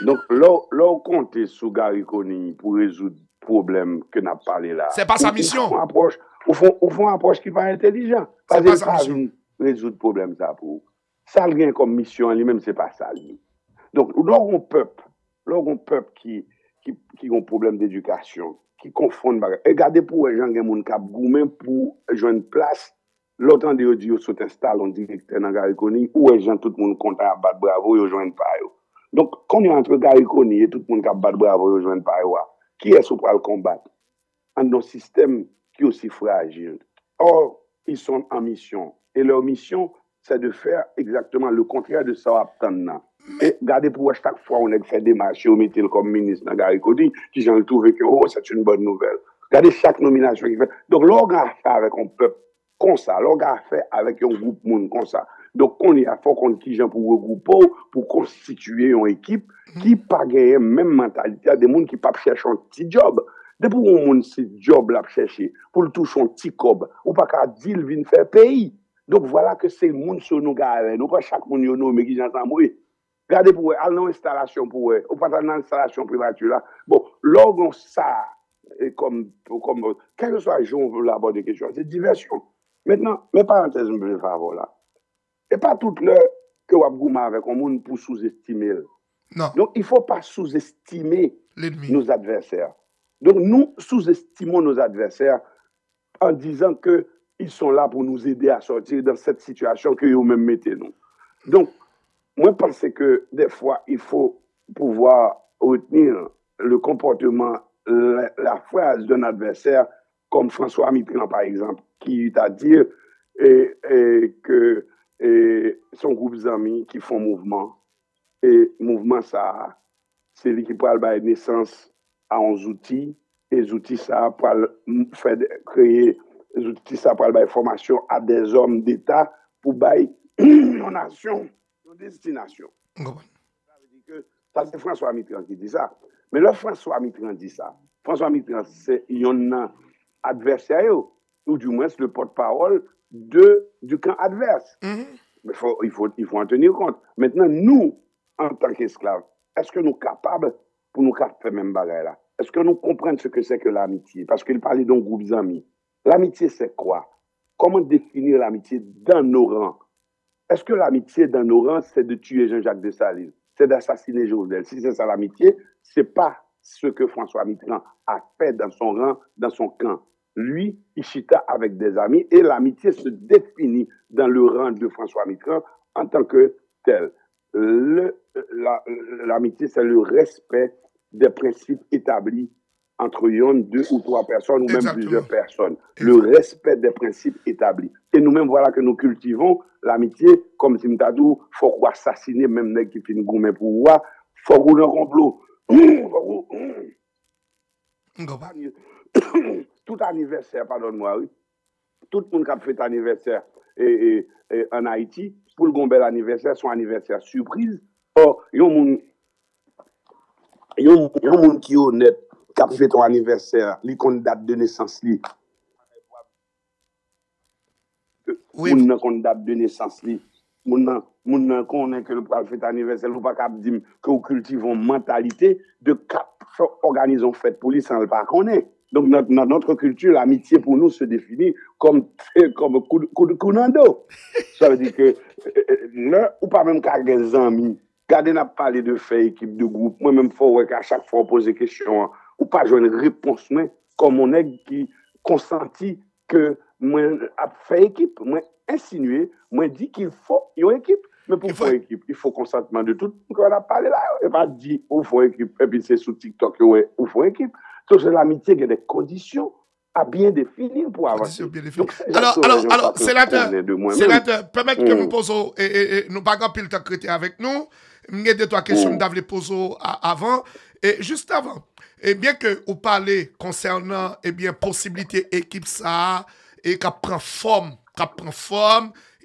Donc, là, on compte sur Gary Coney pour résoudre le problème que n'a parlé là. C'est pas sa mission. Au fond, approche qui va intelligent. C'est pas sa mission. Résoudre le problème ça pour. Ça le gagne comme mission lui-même, c'est pas ça. Donc, là, on peuple qui ont un problème d'éducation, qui confondent. Regardez pour les gens qui ont un gourmet pour joindre place. L'autre en dit au sont installé en directeur dans Gary Coney, où les gens, tout le monde content à battre bravo, ils joignent pas. Donc, quand il y a entre Gary Coney et tout le monde qui a battu bravo, ils joignent pas. Qui est-ce qui va le combattre? Un système qui est aussi fragile. Or, ils sont en mission. Et leur mission, c'est de faire exactement le contraire de ça à attendre. Et regardez pour chaque fois on a fait des marchés, on mettait comme ministre dans Gary Coney, qui j'en trouvé que c'est une bonne nouvelle. Regardez chaque nomination qu'il fait. Donc, l'organe a fait avec un peuple comme ça, l'organe a fait avec un groupe de monde comme ça. Donc, on y a faut qu'on qui gens pour regrouper, pour constituer une équipe qui pas gagner même mentalité à des gens qui pas chercher un petit job. Depuis qu'on monde ce job là chercher pour le toucher un petit cob, ou pas qu'à dire vinn faire pays. Donc voilà que c'est le monde sur nous gars, nous pas chaque monde yo nommé qui j'entends moi. Regardez pour aller dans installation pour ou pas dans installation privature là. Bon, l'organ ça comme quel que soit jour on veut l'aborder des questions, c'est diversion. Maintenant, mes parenthèses me le favor là. Et pas toute l'heure que vous avez avec un monde pour sous-estimer. Non. Donc, il ne faut pas sous-estimer nos adversaires. Donc, nous sous-estimons nos adversaires en disant qu'ils sont là pour nous aider à sortir de cette situation que vous-même mettez nous. Donc, moi, je pense que des fois, il faut pouvoir retenir le comportement, la phrase d'un adversaire, comme François Mitterrand, par exemple, qui a dit que son groupe d'amis qui font mouvement, et mouvement ça, c'est lui qui peut avoir naissance à un outil, et les outils ça pour créer, les outils ça pour avoir formation à des hommes d'État pour bailler une nation, une destination. Ça veut dire que ça c'est François Mitterrand qui dit ça. Mais là François Mitterrand dit ça. François Mitterrand c'est un adversaire ou du moins le porte-parole du camp adverse. Mais il faut en tenir compte. Maintenant, nous, en tant qu'esclaves, est-ce que nous sommes capables pour nous faire même bagaille là? Est-ce que nous comprenons ce que c'est que l'amitié? Parce qu'il parlait d'un groupe d'amis. L'amitié, c'est quoi? Comment définir l'amitié dans nos rangs? Est-ce que l'amitié dans nos rangs, c'est de tuer Jean-Jacques Dessalines? C'est d'assassiner Jovenel? Si c'est ça l'amitié, ce n'est pas ce que François Mitterrand a fait dans son rang, dans son camp. Lui, il chita avec des amis et l'amitié se définit dans le rang de François Mitterrand en tant que tel. L'amitié, c'est le respect des principes établis entre deux ou trois personnes ou même plusieurs personnes. Le respect des principes établis. Et nous-mêmes, voilà que nous cultivons l'amitié, comme si nous avons dit, il faut assassiner même les qui finissent gourmet pour voir, il faut rouler un complot. Tout anniversaire, pardonne-moi, oui. Tout le monde qui a fait anniversaire en Haïti, pour le gombel anniversaire, son anniversaire surprise. Or, il y a un monde qui est honnête, qui a fait ton anniversaire, qui a une date de naissance. Oui. Moun nan date de naissance. Moun nan connaît que le fait anniversaire, ou pas cap dire que vous cultivez une mentalité de cap organisation fête pour lui sans le pas connaître. Donc, dans notre culture, l'amitié pour nous se définit comme coup de coups. Ça veut dire que là, ou pas même qu'à des amis, gardez n'a parlé de fait équipe de groupe, moi-même, il faut qu'à chaque fois on pose des questions, ou pas jouer une réponse, comme on est qui consentit que moi, a fait équipe, moi, insinué, moi, dit qu'il faut une équipe. Mais pour faire équipe, il faut consentement de tout. On a parlé là, il pas dit où faut équipe, et puis c'est sur TikTok, où faut équipe. Donc, c'est l'amitié qui a des conditions à bien définir pour avancer. Donc, alors, sénateur, permettez que nous posons, et nous pas grand pile temps créé avec nous, il y a deux, trois questions que nous poser avant, et juste avant. Et bien que vous parlez concernant, possibilité équipe ça, et qu'elle prend forme,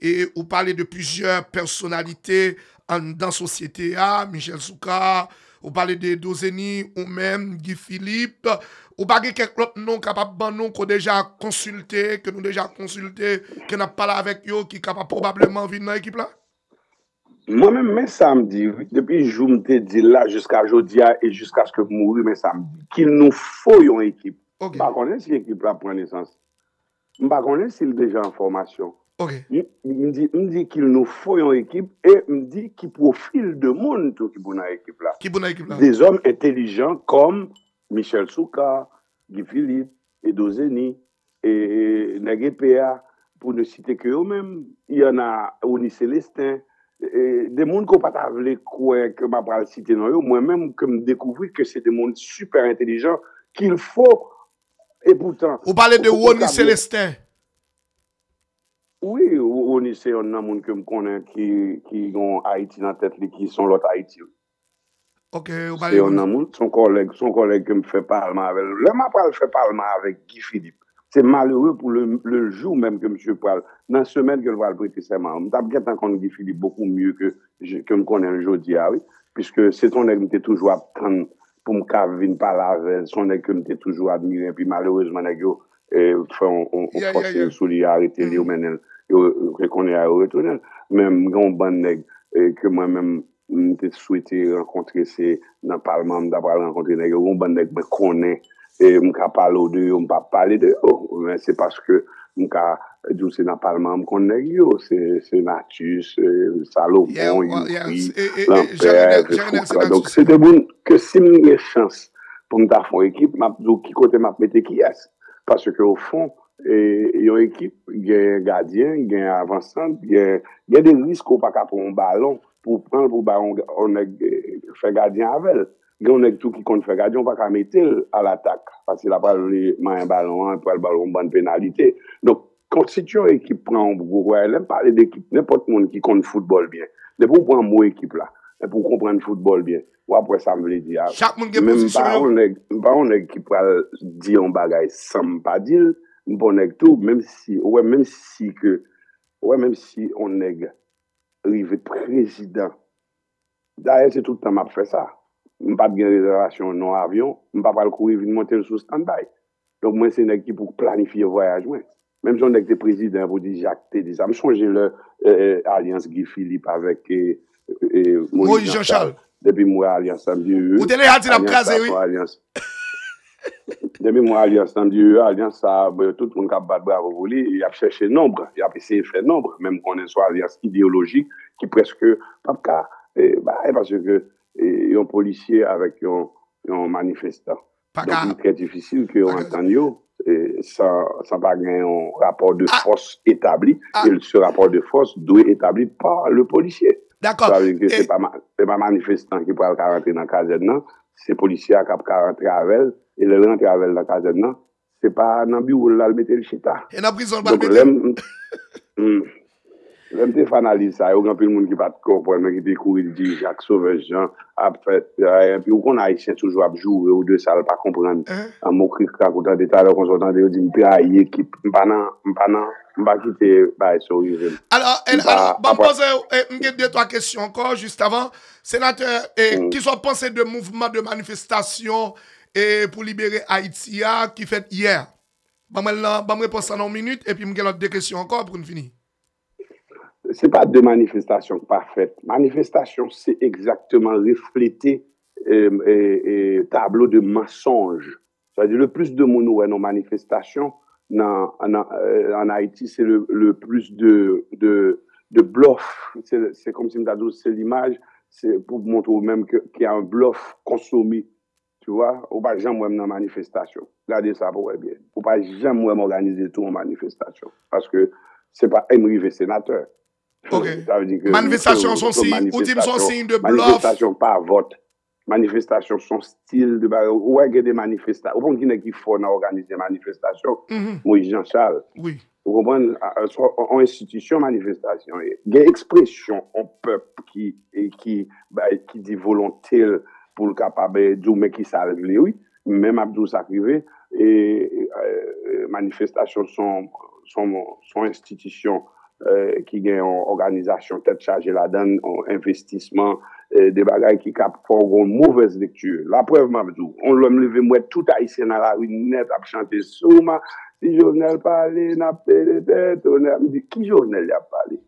et vous parlez de plusieurs personnalités dans la société, Michel Souka, ou parlez de Dozeni ou même Guy Philippe, ou pas quelques autres noms capables de nous qu'on déjà consulté, que nous déjà consulté, que nous parlé avec eux, qui capable probablement venir dans l'équipe là? Moi-même, mais ça me dit, depuis que je me dit là jusqu'à aujourd'hui et jusqu'à ce que je mourrai, mais ça me dit qu'il nous faut une équipe. Ok. Je ne sais pas si l'équipe là prend naissance. Je ne sais pas s'il est déjà en formation. Ok. Il me dit qu'il nous faut une équipe et me dit qu'il profile de monde tout qui est dans l'équipe là. Qui est dans l'équipe là? Des hommes intelligents comme Michel Souka, Guy Philippe, Edozeni et Nagépéa, pour ne citer que eux-mêmes. Il y en a Oni Célestin, des gens qu'on pas croire que m'a pas citer non eux, moi-même que me découvrir que c'est des gens super intelligents qu'il faut et pourtant. Vous parlez de Oni Célestin. Oui, Oni c'est un monde que me connais qui ont Haïti dans la tête qui sont l'autre Haïti. Ok, vous C'est parlez un amour, son collègue qui me fait parlement avec. Là, m'a pas fait parlement avec Guy Philippe. C'est malheureux pour le jour même que monsieur parle. Dans la semaine que je vais le prêter serment. Je suis bien contre Guy Philippe beaucoup mieux que me connais aujourd'hui, oui. Puisque c'est son nègre que je toujours attendre pour me venir parler avec, son nègre que je toujours admiré. Puis malheureusement, nègre, on force sur lui arrêter lui, maintenant, qu'on est à retourner. Même grand bon nègre que moi-même, je souhaité rencontrer, c'est dans le Parlement, d'avoir rencontré nègre, grand bon nègre me connaît. Et je ne peux pas parler d'eux, je ne peux pas parler d'eux. Mais c'est parce que je peux c'est dans le Parlement, je connais c'est Natus, Salomon, Lampère, donc c'est des gens que si j'ai chance pour me faire une équipe, je qui côté m'a mettre qui est. Parce qu'au fond, il y a une équipe, il y a un gardien, il y a un avançant, il y a des risques qu'on ne peut pas prendre un ballon pour prendre pour ballon, on fait gardien avec elle. On a tout qui compte faire gardien, on va pas mettre à l'attaque. Parce qu'il a pas le ballon, pour le ballon, bonne pénalité. Donc, quand si tu as une équipe prend un gros, elle aime parler d'équipe, n'importe qui qui compte football bien. Mais pour prendre une équipe là, pour comprendre football bien, ou après ça me le dire. Chaque monde qui même pas on est qui peut dire un bagage sans pas dire, on est tout, même si on est arrivé président. D'ailleurs, c'est tout le temps m'a fait ça. Je n'ai pas de réservation non avion, je ne peux pas le courir venir monter sur stand-by. Donc, moi, c'est une équipe pour planifier le voyage. Même si on est président, pour dire Jacques Tédé, ça me change l'alliance Guy Philippe avec Moïse Jean-Charles. Depuis moi, alliance Dieu. Vous tenez à dire la crase, oui. Depuis moi, alliance Dieu, alliance ça, tout le monde a battu bravo pour lui, il a cherché nombre, il a essayé de faire nombre, même qu'on est sur alliance idéologique, qui presque, pas parce que, et un policier avec un manifestant. Donc, c'est très difficile qu'on entende sans pas gagner un rapport de force établi. Et ce rapport de force doit être établi par le policier. D'accord. Ça veut dire que c'est pas manifestant qui peut rentrer dans la caserne, c'est policier qui peut rentrer avec elle, et le rentrer avec elle dans la caserne, c'est pas dans le bureau là, le mettre le chita. Et dans la prison, donc, J'aime te analyse ça, il y a plein de monde qui va te comprendre, qui découvre, dit Jacques Sauvage Jean, a fait, puis on a haïtien toujours à jouer, ou deux ça, pas comprendre. En moquerie, quand on a des tas de consultants, on dit, m'trahir équipe, m'pas quitter, bah, sur le Alors, bon, poser deux, trois questions encore, juste avant. Sénateur, qui sont pensés de mouvement de manifestation pour libérer Haïti, qui fait hier? Bon, me répondre ça dans une minute, et puis me donner deux questions encore pour nous finir. Ce n'est pas de manifestation parfaite. Manifestation, c'est exactement refléter tableau de mensonge. C'est-à-dire, le plus de monde dans nos manifestations en Haïti, c'est le plus de bluff. C'est comme si c'est l'image, c'est pour montrer même qu'il y a un bluff consommé. Tu vois, on ne peut pas jamais dans la manifestation. Regardez ça pour bien. On ne peut pas jamais organiser tout en manifestation. Parce que ce n'est pas un sénateur. Ok. Manifestations sont signes, ou sont signes de bluff. Manifestations par vote. Manifestations sont style de barre. Où est-ce des manifestations? Au fond, qui faut organiser des manifestations? Moïse Jean-Charles. Oui. Vous comprenez? En institution, manifestation. Il y a une expression en peuple qui dit volonté pour le capable de mais qui salve oui. Même Abdou Sakrivé. Et manifestations sont institutions qui gagne en organisation tête chargée là-dedans, en investissement, des bagages qui font une mauvaise lecture. La preuve, Mabdou, on l'a levé, moi, tout haïtien dans la rue net à chanter Souma. Si Jovenel parlait, n'a pas de tête, on a dit, qui Jovenel a parlé?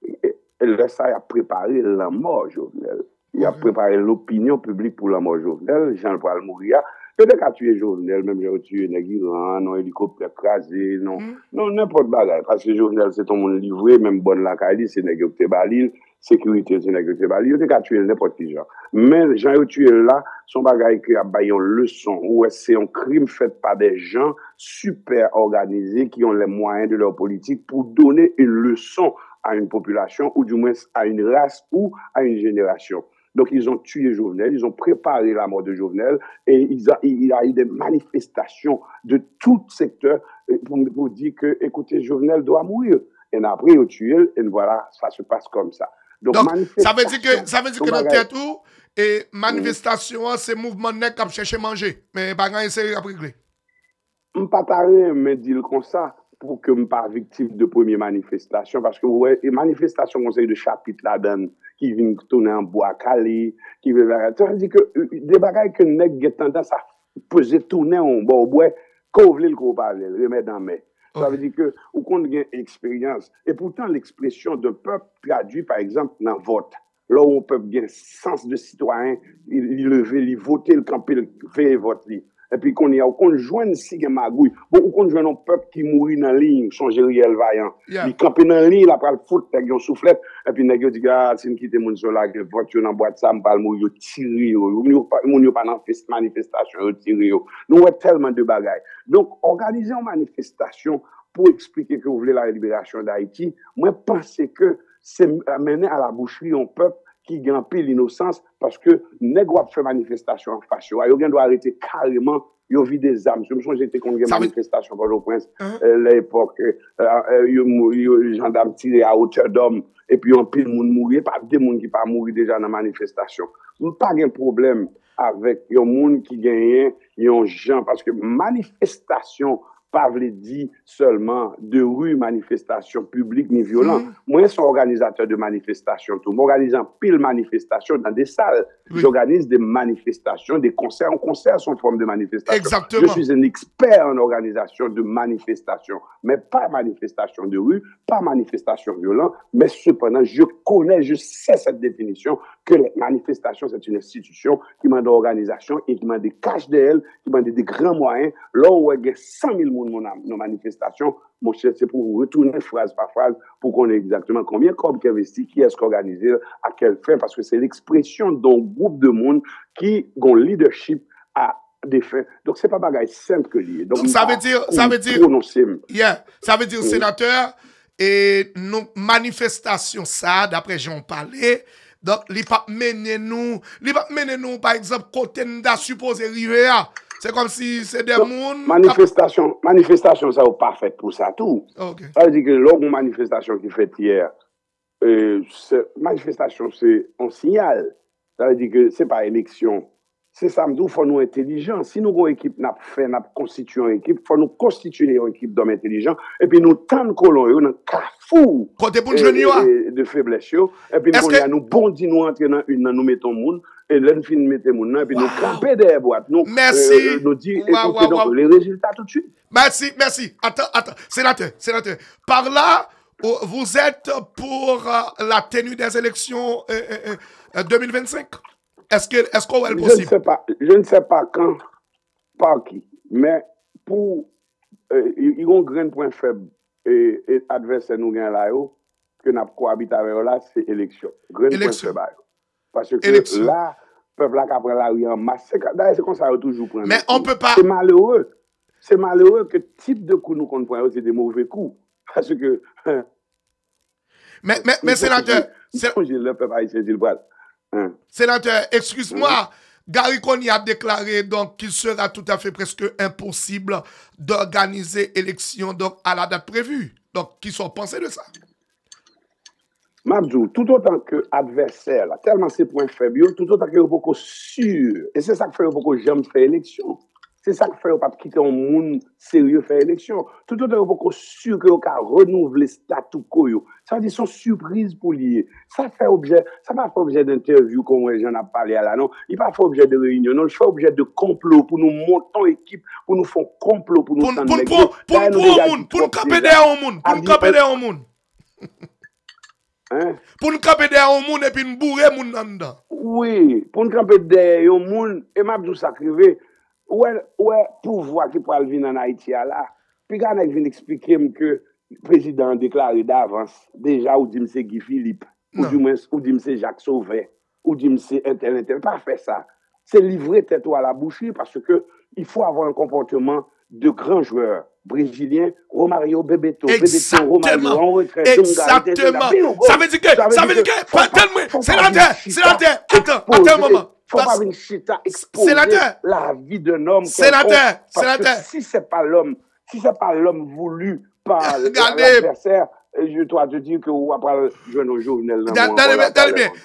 Et le ça a préparé la mort Jovenel. Il a préparé l'opinion publique pour la mort Jovenel. Jean-Paul Mouria. Peut-être qu'à tuer Jovenel, même j'ai tué Néguiran, non hélicoptère crasé, non, non, n'importe quoi. Parce que Jovenel, c'est ton monde livré, même bonne la Cali, c'est Néguiran Balil, sécurité, c'est Néguiran Balil. Il a qu'à tuer n'importe qui, genre. Mais, Jean, tué là, son bagage qui a baillé une leçon, où c'est un crime fait par des gens super organisés qui ont les moyens de leur politique pour donner une leçon à une population, ou du moins à une race ou à une génération. Donc, ils ont tué Jovenel, ils ont préparé la mort de Jovenel et il y a eu des manifestations de tout secteur pour dire que, écoutez, Jovenel doit mourir. Et après, ils ont tué et voilà, ça se passe comme ça. Donc ça veut dire que dans le tout, et manifestation, c'est mouvement net qui cherche à manger. Mais pas grand essayer à régler. Je ne peux pas me dire comme ça pour que je ne sois pas victime de première manifestation. Parce que, ouais, les manifestations, conseil de chapitre là-dedans, qui viennent tourner en bois calé, qui veulent. Ça veut dire que des bagages que nous avons tendance à poser tourner en bois, quand vous voulez le parler, le remettre dans main. Ça veut dire que, ou qu'on a une expérience. Et pourtant, l'expression d'un peuple traduit, par exemple, dans le vote. Là où on peut bien sens de citoyen, il lever, il voter, il camper, il faire vote. Et puis qu'on y a, qu'on joigne si gen magouille. Bon, qu'on joigne un peuple qui mourit dans la ligne, son Gériel vaillant. Il campe dans la ligne, il a pris le foot, il a un soufflette. Et puis, il dit, ah, si je quitte mon sol là, que voiture dans boîte, ça me parle, il tire, il pas dans manifestation, il tire. Nous avons tellement de bagailles. Donc, organiser une manifestation pour expliquer que vous voulez la libération d'Haïti, moi, je pense que c'est amener à la boucherie un peuple qui gagne l'innocence parce que les gens fait manifestation en face. Ils doivent arrêter carrément. Ils ont vu des armes. Je me souviens, j'étais contre une manifestation pour le prince. L'époque, les gendarmes tiraient à hauteur d'homme et puis on pile monde mourir. Pas des gens qui pas mourir déjà dans la manifestation. Nous pas de problème avec les gens qui gagnent, les gens parce que manifestation pas veut dire seulement de rue, manifestation publique ni violente. Moi, je suis organisateur de manifestations. Je m'organise en pile manifestations dans des salles. J'organise des manifestations, des concerts. Un concert sont une forme de manifestation. Exactement. Je suis un expert en organisation de manifestations, mais pas manifestation de rue, pas manifestation violente, mais cependant, je connais, je sais cette définition que la manifestation, c'est une institution qui m'a d'organisation et qui m'a des caches d'elle, qui m'a des grands moyens. Là où il y a 100 000 nos manifestations, mon cher, c'est pour retourner phrase par phrase pour qu'on ait exactement combien de qui investit, qui est-ce organisé, à quelle fin, parce que c'est l'expression d'un groupe de monde qui ont leadership à des fins. Donc, c'est pas bagaille simple que lié. Donc, ça veut dire, sénateur, et nos manifestations, ça, d'après Jean parlé, donc, il pas mener nous, par exemple, côté nous supposé arriver à. C'est comme si c'est des mondes. Manifestation, ça n'est pas fait pour ça tout. Okay. Ça veut dire que l'autre manifestation qui fait hier, manifestation, c'est un signal. Ça veut dire que ce n'est pas élection. C'est ça, il faut nous intelligents. Si nous avons une équipe, nous constitué une équipe, il faut nous constituer une équipe d'hommes intelligents, et puis nous tendre colons, nous cafou de faiblesse, et puis nous bondis, nous entrer dans une, nous mettons monde, et là, nous finissons mettre monde, et puis nous camper des boîtes. Merci. Nous dire, écoutez donc les résultats tout de suite. Merci. Attends. Sénateur. Par là, vous êtes pour la tenue des élections 2025? Est-ce qu'on est possible? Je ne sais pas quand, par qui, mais pour ils ont un grand point faible et adversaire nous gagne là que nous cohabitons avec là, c'est élection. Grand point faible. Parce que là, peuple là qui après la rue en masse, c'est comme ça toujours prendre. Mais on peut pas. C'est malheureux que type de coup nous qu'on prend, c'est des mauvais coups. Parce que mais sénateur, sénateur, excuse-moi, Gary Coney a déclaré donc qu'il sera tout à fait presque impossible d'organiser élection donc à la date prévue. Donc, qui sont pensés de ça? Mabdou, tout autant que adversaire, là, tellement c'est point faible, tout autant que beaucoup sûr, et c'est ça qui fait beaucoup jamais faire élection. C'est ça qui fait pas quitter un monde sérieux faire élection. Tout autant qu'on sûr que on renouveler statut quo. Ça veut dire son surprise pour lier. Ça fait objet, ça pas fait objet d'interview comme j'en ai parlé là non, il pas fait objet de réunion, non, il fait objet de complot pour nous monter en équipe, pour nous faire complot pour nous pour camper derrière un monde, pour camper derrière un monde. Hein? Pour nous camper derrière un monde et puis nous bourrer moun nan dedans. Oui, pour nous camper derrière un monde et m'a tout ça crivé. Ouais, pouvoir qui peut venir en Haïti là. Puis quand on vient expliquer que le président a déclaré d'avance, déjà, ou dit c'est Guy Philippe, ou dit c'est Jacques Sauvet, ou dit c'est intel, pas faire ça. C'est livrer tête à la boucherie parce que il faut avoir un comportement de grands joueurs brésiliens, Romario, Bebeto, Romario, en retraite. Exactement. Ça veut dire que, c'est la terre. Attends un moment. Faut pas une chita exposer la vie d'un homme. C'est la terre. Si c'est pas l'homme voulu par l'adversaire, je dois te dire que on va pas jouer nos journaux.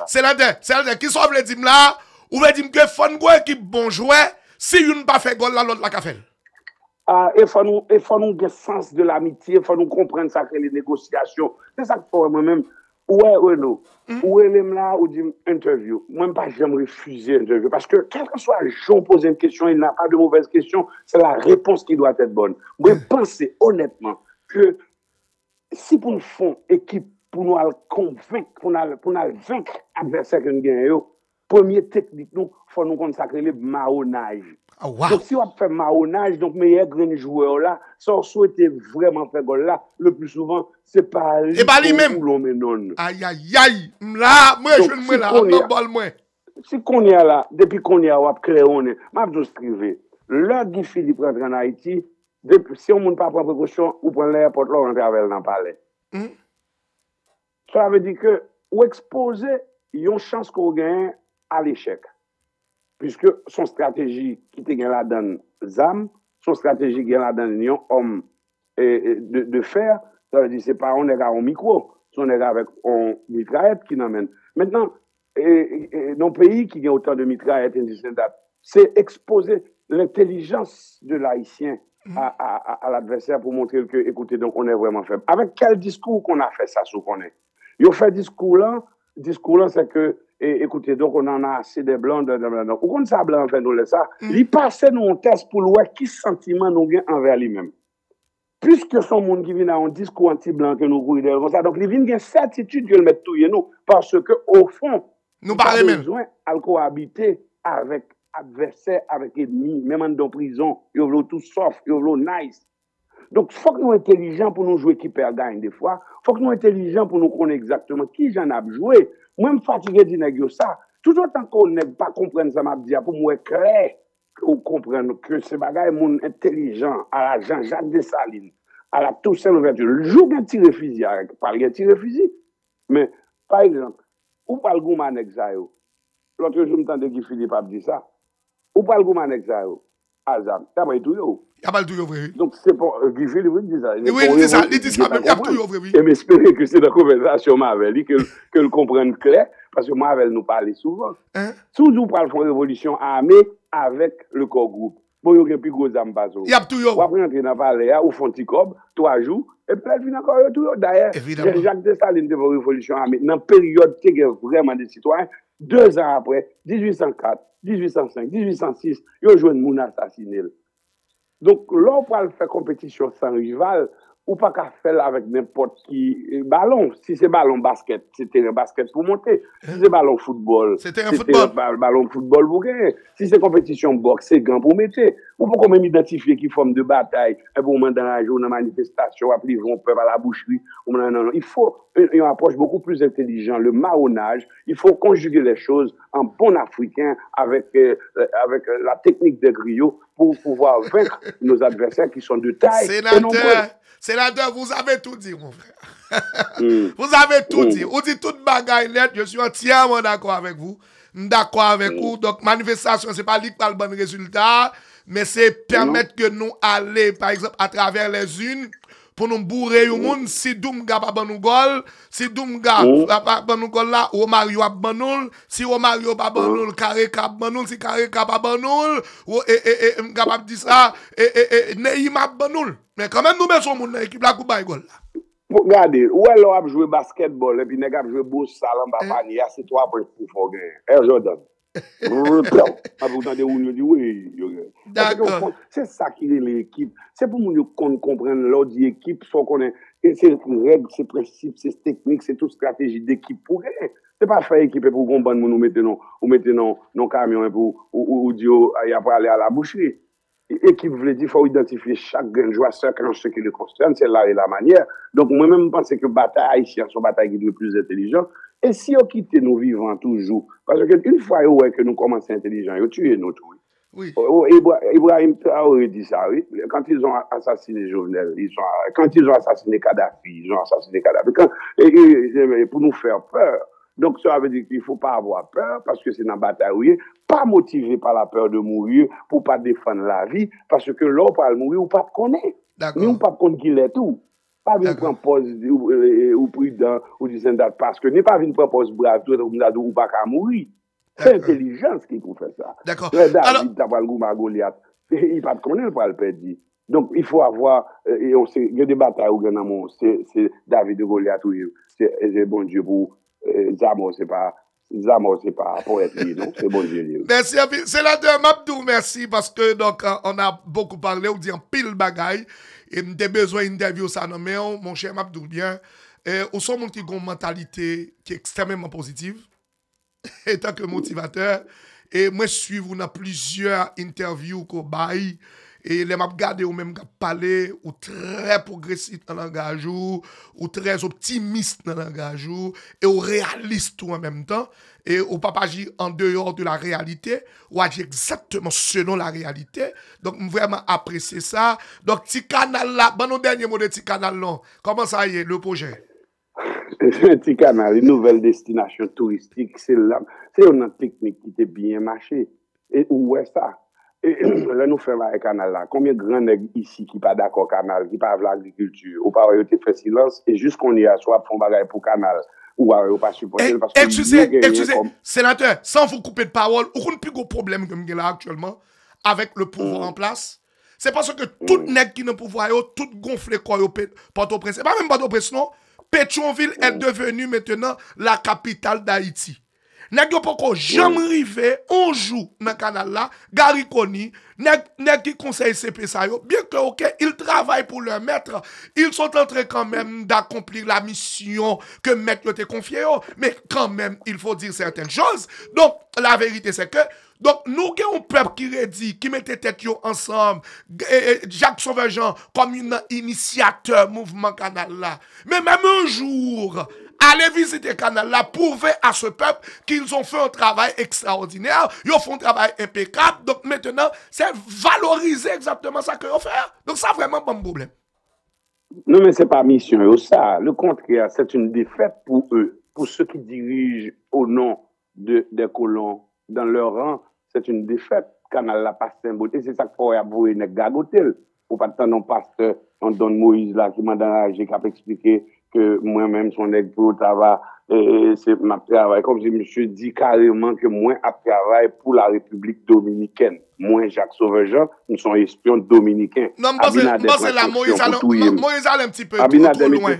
C'est la terre. Qui sauve les dîmes là, ou veut dire que faut une équipe bon joueur, si une pas fait goal là, l'autre la fait. Il faut nous avoir sens de l'amitié, il faut nous comprendre ça que les négociations. C'est ça qu'il faut moi-même. Ouais, Renaud. Où est là, ou dit interview. Moi, pas jamais refuser interview. Parce que, quel que soit le jour poser une question, il n'a pas de mauvaise question, c'est la réponse qui doit être bonne. Moi, pensez honnêtement que si pour nous font équipe, pour nous convaincre, pour nous vaincre l'adversaire que nous gagnons, première technique, nous, il faut nous consacrer le marronnage. Oh, wow. Donc, si on fait marronnage, donc, meilleur grand joueur là, si on souhaite vraiment faire goal là, le plus souvent, c'est pas lui. Et pas lui-même. Aïe. Là, moi, je ne me là, moi. Si qu'on y a là, depuis qu'on y a, on a créé, on est, m'a tout privé. L'heure Guy Philippe rentre en Haïti, si on ne prend pas précaution, ou prend l'aéroport là, on rentre avec dans le palais. Ça veut dire que, ou exposer, il y a une chance qu'on gagne à l'échec. Puisque son stratégie qui te gagne la donne ZAM, son stratégie qui gagne la donne homme de fer, ça veut dire c'est pas on est à un micro, on est avec un mitraillette qui n'amène. Maintenant, dans le pays qui a autant de mitraillettes, c'est exposer l'intelligence de l'haïtien à l'adversaire pour montrer que, écoutez, donc on est vraiment faible. Avec quel discours qu'on a fait ça, ce qu'on est? Ils ont fait discours là, c'est que écoutez, donc on en a assez de blancs. Ou qu'on ça blanc fait nous ça, il passait nous un test pour voir qui sentiment nous gagne envers lui-même. Puisque son monde qui vient à un discours anti-blanc que nous courir comme ça, donc il vient une certitude que le mettre tout nous parce que au fond, nous pas besoin à cohabiter avec adversaire, avec ennemi, même dans prison, il veut tout soft, il veut nice. Donc, il faut que nous soyons intelligents pour nous jouer qui perd gagne des fois. Il faut que nous soyons intelligents pour nous connaître exactement qui j'en a joué. Moi, je suis fatigué de dire ça. Tout autant qu'on ne pas comprendre ça, je dis pour moi, clair, qu'on comprenne que ce bagage est mon intelligent à la Jean-Jacques Dessalines, à la Toussaint Louverture. Le jour d'un tir fusil, pas un tir fusil. Mais, par exemple, où parle Gouman Exayo? L'autre jour, je m'entendais Guy Philippe a dit ça. Où parle Gouman Exayo? Azam, t'as pas tout yo. Il y a pas tout yo vrai. Donc c'est pour Guy Philippe dit ça. Oui, il dit ça, même il y a tout yo vrai oui. Et m'espérer que c'est dans la conversation avec que le comprenne clair parce que moi avec nous parler souvent. Toujours parle de révolution armée avec le corps groupe. Bon yo plus gros âme pas. Il y a tout yo. On va rentrer dans palais ou font petit cob 3 jours et puis elle vient encore tout yo d'ailleurs. Jacques Dessalines de révolution armée dans période qui est vraiment des citoyens 2 ans après 1804 1805, 1806, ils ont joué un moun assassiné. Donc, là, on peut faire compétition sans rival, ou pas qu'à faire avec n'importe qui ballon. Si c'est ballon basket, c'était un basket pour monter. Si c'est ballon football, c'était un football. Ballon football pour gagner. Si c'est compétition boxe, c'est gant pour mettre. Ou pour même identifier qui forme de bataille, un moment dans la journée, dans la manifestation, après ils vont peuple à la boucherie. Non. Il faut une approche beaucoup plus intelligente, le marronnage. Il faut conjuguer les choses en bon africain avec la technique des griots pour pouvoir vaincre nos adversaires qui sont de taille. Sénateur, vous avez tout dit, mon frère. Vous avez tout dit. Vous dites toute bagaille lettre, je suis entièrement d'accord avec vous. D'accord avec vous. Donc, manifestation, ce n'est pas lui qui parle de bon résultat, mais c'est permettre que nous allions, par exemple, à travers les unes, pour nous bourrer au monde si Doumga pas ban nous gol, si Doumga pas ban nous gol là, Romario a ban nous, si Romario pas ban nous, Kareka ban nous, si Kareka pas ban nous, capable dire ça, Neymar ban nous. Mais quand même nous mettons mon équipe la coupe bail gol là. Regardez, où est-ce qu'on a joué basketball et puis on a joué beau salon panier, c'est 3 points pour faire gagner. Air Jordan. C'est ça qui est l'équipe. C'est pour nous comprendre l'autre équipe, soit qu'on est, c'est règles, c'est principes, c'est techniques, c'est toute stratégie d'équipe pour gagner. C'est pas faire équipe pour comprendre nous mettons nos camions pour ou dire il y a pas aller à la boucherie. Équipe veut dire faut identifier chaque joueur en ce qui le concerne, c'est là et la manière. Donc moi-même je pense que bataille haïtienne sont bataille qui est le plus intelligent. Et si on quitte nos vivants toujours, parce qu'une fois que nous commençons intelligents, ils tuent nous tout. Oui. Ibrahim Traoré dit ça, oui. Quand ils ont assassiné Jovenel, quand ils ont assassiné Kadhafi, pour nous faire peur. Donc ça veut dire qu'il ne faut pas avoir peur parce que c'est dans la bataille, pas motivé par la peur de mourir pour pas défendre la vie, parce que l'autre pas mourir ou pas connaître. Nous on pas connaître qu'il est tout. Pas venir prendre pause ou prudent ou disant parce que n'est pas venir prendre pause brave tout ou pas qu'à mourir. C'est l'intelligence qui peut faire ça. D'accord. David t'as pas le goût Goliath. Il pas connaître pas le perdre. Donc il faut avoir et on sait il y a des batailles où gagnant c'est David de Goliath ou c'est bon Dieu pour Zamo c'est pas poète non, c'est bon Dieu. Merci sénateur Mabdou, merci parce que donc on a beaucoup parlé, on dit en pile bagaille et m'avez besoin d'interview ça non mais mon cher Mabdou bien on sont mon qui ont une mentalité qui est extrêmement positive et tant que motivateur et moi je suis vous dans plusieurs interviews qu'on bail et les m'a regardé ou même parler ou très progressif dans le langage ou très optimiste dans le langage et ou réaliste tout en même temps et ou pas agir en dehors de la réalité ou agir exactement selon la réalité. Donc vraiment apprécier ça. Donc petit canal là, bon dernier mot de petit canal là. Comment ça y est le projet? Un petit canal, une nouvelle destination touristique, c'est une technique qui était bien marché. Et où est ça? Et là, nous faisons un canal là. Combien de grands nègres ici qui pas d'accord canal, qui pas l'agriculture, ou pas fait silence, et juste qu'on y a soit font bagaille pour canal, ou pas supporter parce que. Excusez, sénateur, sans vous couper de parole, aucun plus gros problème que nous là actuellement avec le pouvoir en place. C'est parce que tout nègre qui n'a pouvoir, tout gonflé quoi, Port-au-Prince. C'est pas même Port-au-Prince, non? Pétionville est devenue maintenant la capitale d'Haïti. Nèg yo poko jamais rivé on joue dans canal là Gary Koni nèg qui conseille CP ça yo bien que OK ils travaillent pour leur maître ils sont en train quand même d'accomplir la mission que maître t'a confié mais quand même il faut dire certaines choses donc la vérité c'est que donc nous avons un peuple qui redit qui mettait tête yo ensemble Jacques Sauveur-Jean comme un initiateur mouvement canal là mais même un jour allez visiter le canal là, prouver à ce peuple qu'ils ont fait un travail extraordinaire, ils ont fait un travail impeccable. Donc maintenant, c'est valoriser exactement ça qu'ils ont fait. Donc ça, vraiment, pas de problème. Non, mais ce n'est pas mission, ça. Le contraire, c'est une défaite pour eux. Pour ceux qui dirigent au nom des colons dans leur rang, c'est une défaite. Le canal là, pas symbolique. C'est ça qu'il faut avouer, ne gagoter. Pour pas tant non pasteur, on donne Moïse là, qui m'a donné, qui a expliqué que moi-même, son nègre pour travail, c'est ma travail. Comme je me suis dit carrément que moi, à travail pour la République dominicaine. Moi, Jacques Sauveur-Jean, nous sommes espions dominicains. Non, moi, c'est là, Moïse allait un petit peu trop loin.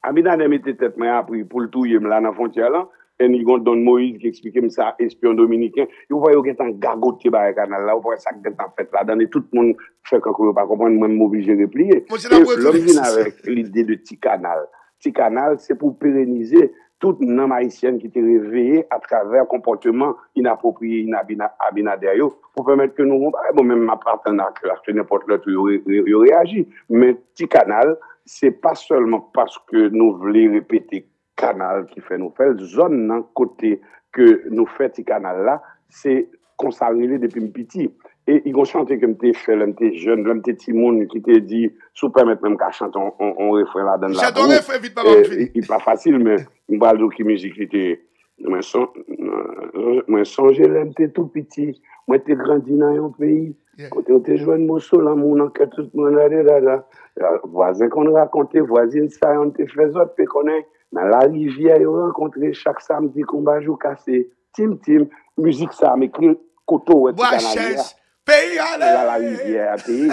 Abinader mettait tête, mais après, pour le touyer, là, dans la frontière, là, et nous donne Moïse qui explique ça, espion dominicain. Vous voyez qu'il y a un gagoté par le canal là, vous voyez ça qui est en fait là, dans tout le monde fait qu'on ne peut pas comprendre, même obligé de replier. L'homme vient avec l'idée de petit canal. Petit canal, c'est pour pérenniser toute une haïtienne qui était réveillée à travers un comportement inapproprié, Abinader, pour permettre que nous, bon, même ma partenaire, que n'importe l'autre, il réagit. Mais petit canal, c'est pas seulement parce que nous voulons répéter canal qui fait nous faire zone dans côté que nous fait ce canal là c'est consacré depuis petit et ils ont chanté comme t'es fait t'es jeune l'homme t'es petit monde qui te dit sous permettre même qu'à chanter on refrain là dans la il pas facile mais on parle de qui musique était moi songer l'aime t'es tout petit moi t'es grandi dans un pays Côté où tu joué mon sol, là, mon enquête, tout le monde là. Voisin qu'on racontait, voisine, ça, on te fait autres, puis qu'on est dans la rivière, on rencontré chaque samedi, qu'on va jouer cassé. Tim, musique, ça, m'écrit, coteau, ouais, pays, c'est là la rivière, pays.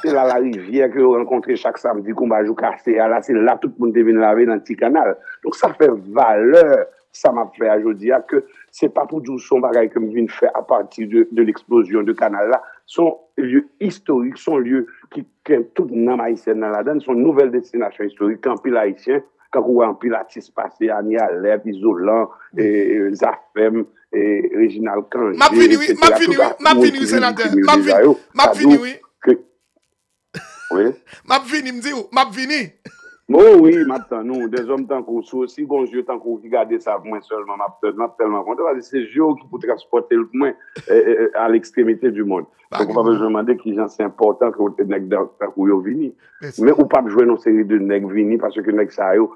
C'est là la rivière que vous rencontrez chaque samedi, qu'on va jouer cassé. Là, c'est là tout le monde vient laver dans le petit canal. Donc, ça fait valeur, ça m'a fait aujourd'hui, que c'est pas pour dire son bagage que je viens de faire à partir de l'explosion de canal là. Sont lieux historiques, sont lieux qui tout dans haïtien dans la donne, sont nouvelles destinations historiques, en pile haïtien, quand on voit en pile artistes passés, Annie Alep, Isolant, Zafem, Réginald Kangé. M'a fini, sénateur. M'a fini, oui. Oui. M'a fini. Oh oui, maintenant, nous, des hommes tant qu'on soit aussi, bon yeux tant qu'on regarde ça, moins seulement, m'a tellement content, parce que c'est yeux qui peut transporter le moins à l'extrémité du monde. Donc, on va me demander qui c'est important que vous nèg dans vous venir. Mais ou pas jouer dans série de nèg venir parce que nèg ça yo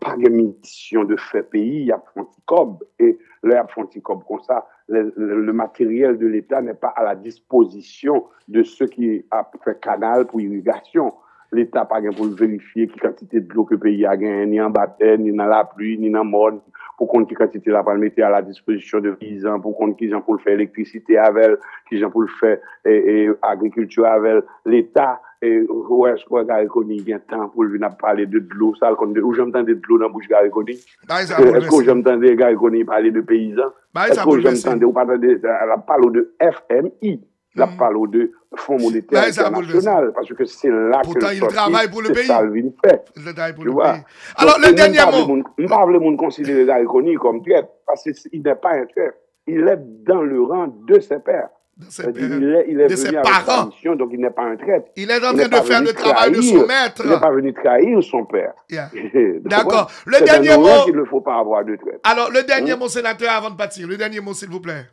pas de mission de faire pays, il y a Fonticob et là Fonticob comme ça, le matériel de l'État n'est pas à la disposition de ceux qui a fait canal pour irrigation. L'État n'a pas pour vérifier quelle quantité de l'eau que le pays a gagné, ni en bataille, ni dans la pluie, ni dans le monde, pour qu'on quelle quantité la pas mettre à la disposition de paysans, pour qu'on qui gens pour le faire électricité avec, qui gens pour le faire agriculture avec l'État. Où est-ce que Gariconi vient temps pour venir parler de l'eau, ça, où j'entends de l'eau dans la bouche Gariconi? Est-ce que j'entends Gariconi parler de paysans? Est-ce que j'entends ou pas la parole de FMI? La parole de Fonds monétaire international, parce que c'est là pourtant, que il travaille pour le pays. Salvin fait. Il travaille pour tu le vois? pays. Alors, le dernier mot. Je ne parle pas de considérer Gariconi comme traître, parce qu'il n'est pas un traître. Il est dans le rang de ses pères. Il est venu avec sa mission, donc il n'est pas un traître. Il est en train de faire le travail de son maître. Il n'est pas venu trahir son père. Yeah. D'accord. Le dernier mot. Il ne faut pas avoir de traître. Alors, le dernier mot, sénateur, avant de partir. Le dernier mot, s'il vous plaît.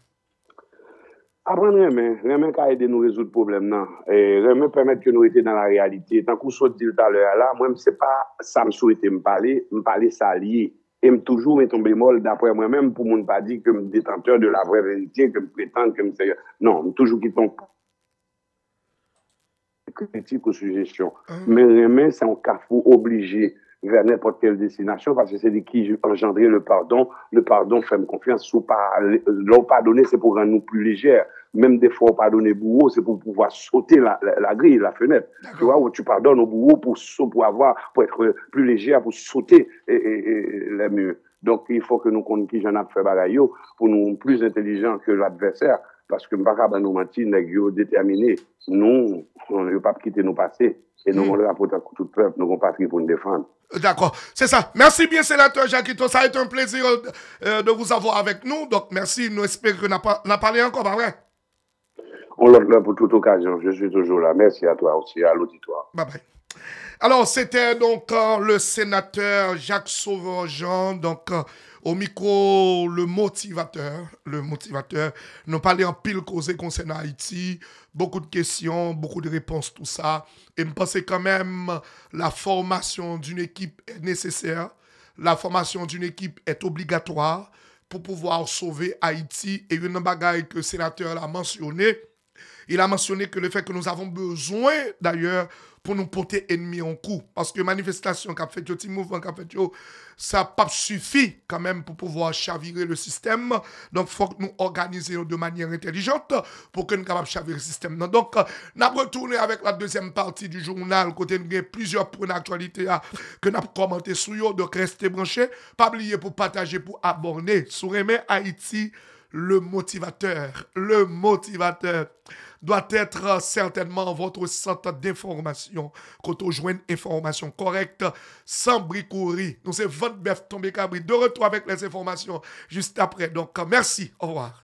Apprendre Remen qui aide nous résoudre le problème non et Remen permettre que nous étions dans la réalité tant qu'on saute dit tout à l'heure là moi c'est pas ça me souhaiter me parler ça lié et me toujours mettre un bémol d'après moi-même pour mon pas dire que me détenteur de la vraie vérité que me prétendre que me non toujours qui tombe critique ou suggestion mais Remen c'est un carrefour obligé vers n'importe quelle destination, parce que c'est lui qui engendrer le pardon fait me confiance, l'on pardonner, c'est pour rendre nous plus légères, même des fois, pardonner bourreau, c'est pour pouvoir sauter la grille, la fenêtre, tu vois, où tu pardonnes au bourreau pour être plus légère, pour sauter les murs. Donc, il faut que nous connaissions qui j'en ai fait bagaillot, pour nous plus intelligents que l'adversaire, parce que m'pas pas nous mentir, nous déterminés, nous, on ne veut pas quitter nos passés, et nous, on le rapporte à tout peuple, nous, compatriotes pour nous défendre. D'accord, c'est ça. Merci bien, sénateur Jacquito. Ça a été un plaisir de vous avoir avec nous. Donc, merci. Nous espérons qu'on a parlé encore, pas vrai? On l'a là pour toute occasion. Je suis toujours là. Merci à toi aussi, à l'auditoire. Bye bye. Alors, c'était donc le sénateur Jacques Sauveur-Jean, donc au micro, le motivateur. Nous parlons en pile causé concernant Haïti, beaucoup de questions, beaucoup de réponses, tout ça. Et je pense quand même la formation d'une équipe est nécessaire. La formation d'une équipe est obligatoire pour pouvoir sauver Haïti. Et une bagaille que le sénateur a mentionné, il a mentionné que le fait que nous avons besoin, d'ailleurs, pour nous porter ennemi en coup. Parce que manifestation qu'a fait, petit mouvement qu'a fait, ça n'a pas suffi quand même pour pouvoir chavirer le système. Donc, il faut que nous organisions de manière intelligente pour que nous capables de chavirer le système. Donc, nous avons retourné avec la deuxième partie du journal, côté nous avons plusieurs points d'actualité que nous avons commenté sur eux. Donc, restez branchés. Pas oublier pour partager, pour abonner. Sur Aimé Haïti, le motivateur doit être certainement votre centre d'information. Quand on joue une information correcte, sans bricourir. Donc c'est votre bœuf tombé cabri. De retour avec les informations juste après. Donc merci, au revoir.